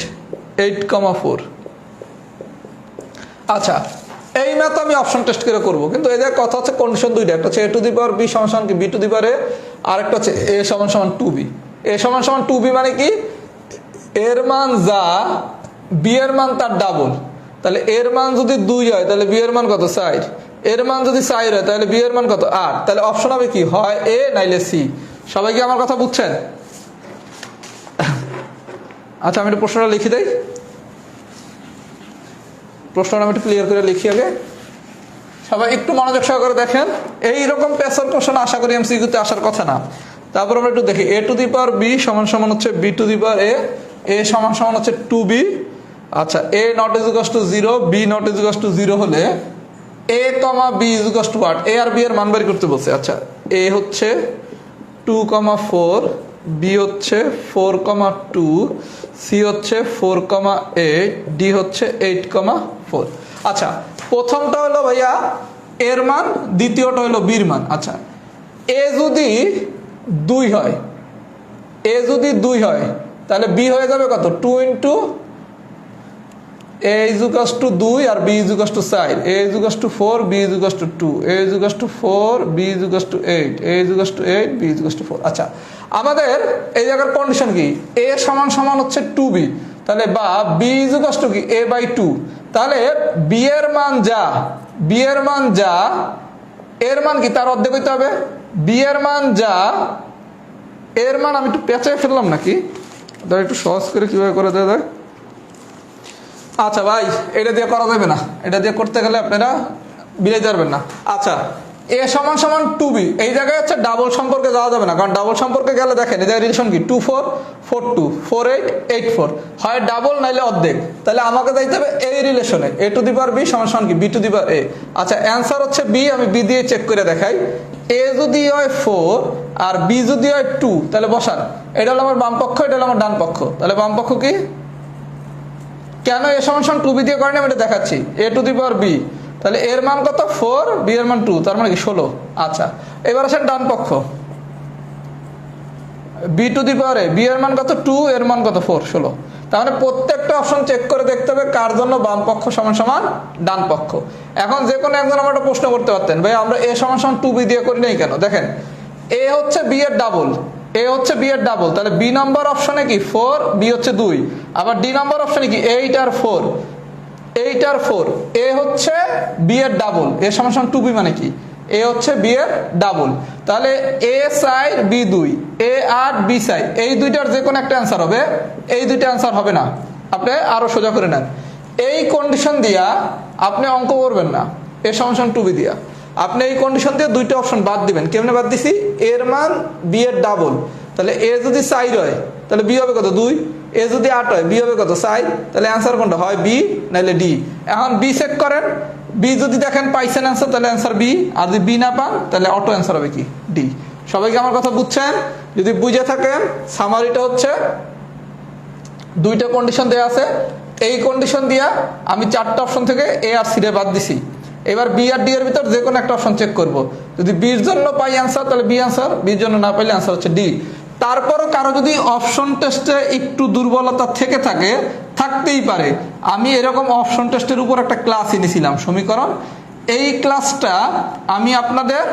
8,4। আচ্ছা, এই ম্যাথ আমি অপশন টেস্ট করে করবো, কিন্তু এই জায়গায় কথা হচ্ছে কন্ডিশন দুইটা। একটা হচ্ছে a to the power b সমান সমান কি b to the power a, আর একটা হচ্ছে a সমান সমান 2b। a সমান সমান 2b মানে কি? এর মান যা, বি এর মান তার ডাবল। তাহলে এর মান যদি 2 হয় তাহলে বি এর মান কত? 4। এর মান যদি 4 হয় তাহলে বি এর মান কত? 8। তাহলে অপশন হবে কি? হয় এ নাইলে সি। সবাই কি আমার কথা বুঝছেন? আচ্ছা, আমি একটু প্রশ্নটা লিখে দেই। প্রশ্নটা আমি একটু ক্লিয়ার করে লিখি আগে। সবাই একটু মনোযোগ সহকারে দেখেন। এইরকম পেসার কোশ্চেন আশা করি এমসিকিউতে আসার কথা না। তারপর আমরা একটু দেখি, a to the power b সমান সমান হচ্ছে b to the power a, a সমান সমান হচ্ছে 2b। আচ্ছা, a not is equals to 0, b not is equals to 0 হলে a, b is equals to what? a R b এর মান বের করতে বলছে। আচ্ছা, a হচ্ছে 2,4, b হচ্ছে 4,2, c হচ্ছে 4,8, d হচ্ছে 8,4। আচ্ছা, প্রথমটা হলো ভাইয়া এর মান, দ্বিতীয়টা হলো বির মান। আচ্ছা, a যদি 2 হয়, a যদি 2 হয় তাহলে b হয়ে যাবে কত? 2 into a is equals to 2 আর b is equals to 4, a is equals to 4, b is equals to 2, a is equals to 4, b is equals to 8, a is equals to 8, b is equals to 4। আচ্ছা, আমাদের এই জায়গার কন্ডিশন কি? a সমান সমান হচ্ছে 2b, তাহলে বা b is equals to কি? a by 2। তাহলে b এর মান যা, b এর মান যা, এর মান কি? তার অর্ধেক হইতে হবে। b এর মান যা, এর মান আমি একটু পেঁচাই ফেললাম নাকি? তাহলে একটু সহজ করে কিভাবে করে দেওয়া যায়? আচ্ছা ভাই, এটা দিয়ে করা যাবে না, এটা দিয়ে করতে গেলে আপনারা বিলাই পারবেন না। আচ্ছা, a সমান সমান 2b, এই জায়গায় হচ্ছে ডাবল সম্পর্কে যাওয়া যাবে না, কারণ ডাবল সম্পর্কে গেলে দেখেন এই জায়গায় রিলেশন কি? 2,4, 4,2, 4,8, 8,4, হয় ডাবল নাইলে অর্ধেক। তাহলে আমাকে যাইতে হবে এই রিলেশনে, a to the power b সমান সমান কি? b to the power a। আচ্ছা, অ্যান্সার হচ্ছে b। আমি b দিয়ে চেক করে দেখাই। a যদি হয় 4 আর b যদি হয় 2, তাহলে বসান। এটা হলো আমার বাম পক্ষ, এটা হলো আমার ডান পক্ষ। তাহলে বাম পক্ষ কি? কেন a সমান সমান 2b দিয়ে করেন আমি এটা দেখাচ্ছি। a to the power b, তাহলে এর মান কত? 4, b এর মান 2, তার মানে কি 16। আচ্ছা, এবার আসেন ডান পক্ষ, b to the power a, b এর মান কত? 2, এর মান কত? 4, 16। তার মানে প্রত্যেকটা অপশন চেক করে দেখতে হবে কার জন্য বাম পক্ষ সমান সমান ডান পক্ষ। এখন যে কোনো একজন আমার একটা প্রশ্ন করতে পারতেন, ভাই আমরা a সমান সমান 2b দিয়ে করি নাই কেন? দেখেন, a হচ্ছে b এর ডাবল, a হচ্ছে b এর ডাবল, তাহলে b নাম্বার অপশনে কি? 4, b হচ্ছে 2। আবার d নাম্বার অপশনে কি? 8 আর 4, 8 আর 4, a হচ্ছে b এর ডাবল, a সমান সমান 2b মানে কি? a হচ্ছে b এর ডাবল। তাহলে a side b 2, a 8, b side, এই দুইটার যে কোনো একটা অ্যান্সার হবে। এই দুইটা অ্যান্সার হবে না, আপনি আরো সোজা করে নেন। এই কন্ডিশন দিয়া আপনি অঙ্ক করবেন না, a সমান সমান 2b দিয়া। আপনি এই কন্ডিশন দিয়ে দুইটা অপশন বাদ দিবেন। কেমনে বাদ দিছি? এর মান b এর ডাবল, তাহলে a যদি 4 হয় তাহলে b হবে কত? 2। a যদি 8 হয় b হবে কত? 4। তাহলে অ্যান্সার কোনটা? হয় b নাইলে d। এখন b চেক করেন, b যদি দেখেন পাইছেন অ্যান্সার, তাহলে অ্যান্সার b, আর যদি b না পান তাহলে অটো অ্যান্সার হবে কি? d। সবাইকে আমার কথা বুঝছেন? যদি বুঝে থাকেন, সামারিটা হচ্ছে দুইটা কন্ডিশন দেওয়া আছে। এই কন্ডিশন দিয়া আমি 4টা অপশন থেকে a আর c রে বাদ দিছি। এবার বি আর ডি এর ভিতর যে কোনো একটা অপশন চেক করব। যদি বির জন্য পাই অ্যান্সার তাহলে বি অ্যান্সার, বির জন্য না পাইলে অ্যান্সার হচ্ছে ডি। তারপরও কারো যদি অপশন টেস্টে একটু দুর্বলতা থেকে থাকে, থাকতেই পারে। আমি এরকম অপশন টেস্টের উপর একটা ক্লাস এনেছিলাম সমীকরণ, এই ক্লাসটা আমি আপনাদের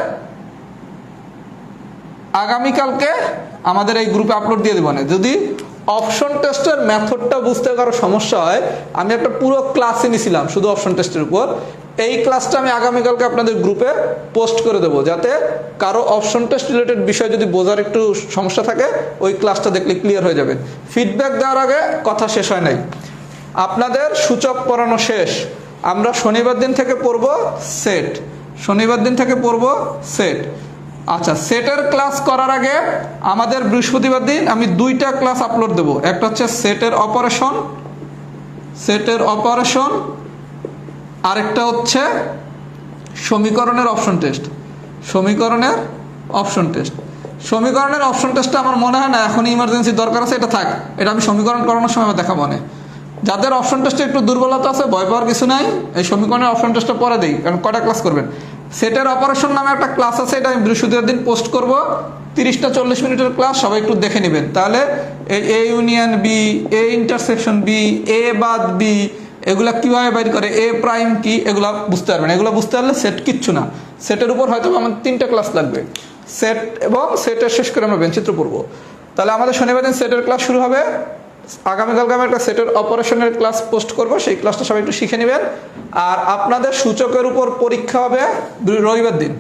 আগামীকালকে আমাদের এই গ্রুপে আপলোড দিয়ে দেবো না। যদি অপশন টেস্টের মেথডটা বুঝতে কারো সমস্যা হয়, আমি একটা পুরো ক্লাস এনেছিলাম শুধু অপশন টেস্টের উপর, এই ক্লাসটা আমি আগামীকালকে আপনাদের গ্রুপে পোস্ট করে দেবো, যাতে কারো অপশন টেস্ট রিলেটেড বিষয় যদি বোঝার একটু সমস্যা থাকে ওই ক্লাসটা দেখলে ক্লিয়ার হয়ে যাবে। ফিডব্যাক দেওয়ার আগে কথা শেষ হয় নাই, আপনাদের সূচক পড়ানো শেষ। আমরা শনিবার দিন থেকে পড়ব সেট, শনিবার দিন থেকে পড়ব সেট। আচ্ছা, সেটের ক্লাস করার আগে আমাদের বৃহস্পতিবার দিন আমি দুইটা ক্লাস আপলোড দেবো। একটা হচ্ছে সেটের অপারেশন, সেটের অপারেশন, আরেকটা হচ্ছে সমীকরণের অপশন টেস্ট, সমীকরণের অপশন টেস্ট। সমীকরণের অপশন টেস্টটা আমার মনে হয় না এখন ইমার্জেন্সি দরকার আছে, এটা থাক, এটা আমি সমীকরণ করানোর সময় দেখাবো না। যাদের অপশন টেস্টে একটু দুর্বলতা আছে ভয় পাওয়ার কিছু নাই, এই সমীকরণের অপশন টেস্টটা পরে দিই, কারণ কটা ক্লাস করবেন। সেটের অপারেশন নামে একটা ক্লাস আছে, এটা আমি বৃহস্পতিবার দিন পোস্ট করব, 30-40 মিনিটের ক্লাস, সবাই একটু দেখে নেবেন। তাহলে এই A union B, A intersection B, A বাদ বি, এগুলা কীভাবে বাইর করে, এ প্রাইম কি, এগুলা বুঝতে পারবেন। এগুলো বুঝতে পারলে সেট কিচ্ছু না। সেটের উপর হয়তো আমার 3টা ক্লাস লাগবে, সেট এবং সেটের শেষ করে আমরা বেঞ্চিত্র পড়বো। তাহলে আমাদের শনিবার দিন সেটের ক্লাস শুরু হবে। আগামীকালকে আমি একটা সেটের অপারেশনের ক্লাস পোস্ট করব, সেই ক্লাসটা সবাই একটু শিখে নেবেন। আর আপনাদের সূচকের উপর পরীক্ষা হবে রবিবার দিন,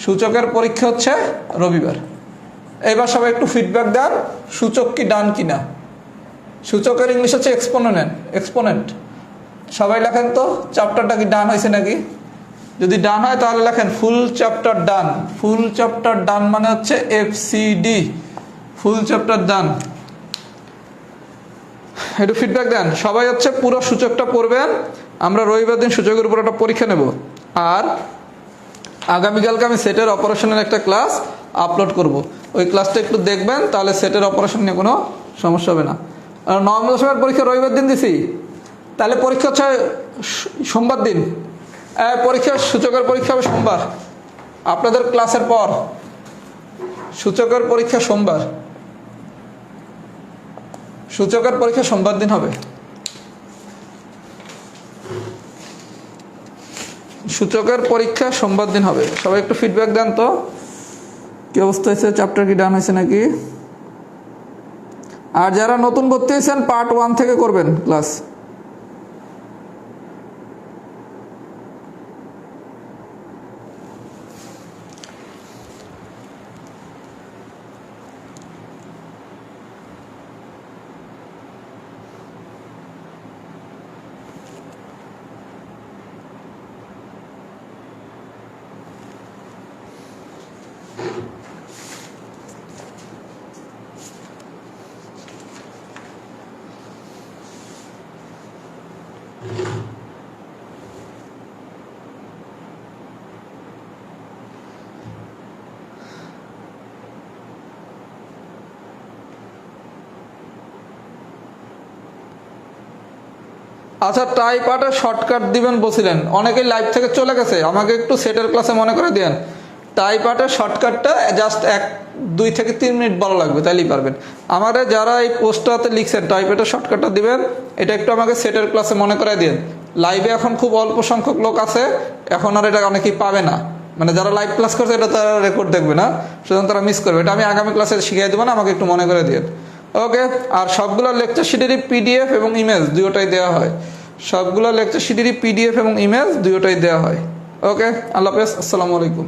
সূচকের পরীক্ষা হচ্ছে রবিবার। এবার সবাই একটু ফিডব্যাক দেন, সূচক কি ডান কিনা। সূচকের ইংলিশ হচ্ছে এক্সপোনেন্ট, এক্সপোনেন্ট। সবাই লেখেন তো চ্যাপ্টারটা কি ডান হয়েছে নাকি। যদি ডান হয় তাহলে লেখেন ফুল চ্যাপ্টার ডান, ফুল চ্যাপ্টার ডান মানে হচ্ছে FCD, ফুল চ্যাপ্টার ডান। একটু ফিডব্যাক দেন। সবাই হচ্ছে পুরো সূচকটা পড়বেন, আমরা রবিবার দিন সূচকের উপর একটা পরীক্ষা নেব। আর আগামীকালকে আমি সেটের অপারেশনের একটা ক্লাস আপলোড করব, ওই ক্লাসটা একটু দেখবেন, তাহলে সেটের অপারেশন নিয়ে কোনো সমস্যা হবে না। নবম দশমের পরীক্ষা রবিবার দিন দিছি, তাহলে পরীক্ষা হচ্ছে সোমবার দিন। পরীক্ষা সূচকের পরীক্ষা হবে সোমবার, আপনাদের ক্লাসের পর সূচকের পরীক্ষা সোমবার, সূচকের পরীক্ষা সোমবার দিন হবে। সূচকের পরীক্ষা সোমবার দিন হবে। সবাই একটু ফিডব্যাক দেন তো কি অবস্থা হয়েছে, চ্যাপ্টার কি ডান হয়েছে নাকি। আর যারা নতুন ভর্তি হয়েছেন পার্ট 1 থেকে করবেন ক্লাস। আচ্ছা, টাই পার্টে শর্টকাট দিবেন বলছিলেন, অনেকেই লাইভ থেকে চলে গেছে, আমাকে একটু সেটের ক্লাসে মনে করে দেন। টাই পার্টের শর্টকাটটা জাস্ট 2 থেকে 3 মিনিট বলা লাগবে, তাইলেই পারবেন। আমাদের যারা এই পোস্টটাতে লিখছেন টাই পার্টের শর্টকাটটা দিবেন, এটা একটু আমাকে সেটের ক্লাসে মনে করে দিন। লাইভে এখন খুব অল্প সংখ্যক লোক আছে, এখন আর এটা অনেকেই পাবে না, মানে যারা লাইভ ক্লাস করছে এটা তারা রেকর্ড দেখবে না, সুতরাং তারা মিস করবে। এটা আমি আগামী ক্লাসে শিখিয়ে দেবো না, আমাকে একটু মনে করে দিন। ওকে। আর সবগুলো লেকচার শিটেরই PDF এবং ইমেজ দুটোটাই দেওয়া হয়, সবগুলো লেকচার শিটেরই PDF এবং ইমেজ দুটোটাই দেওয়া হয়। ওকে, আল্লাহ হাফেজ, আসসালামু আলাইকুম।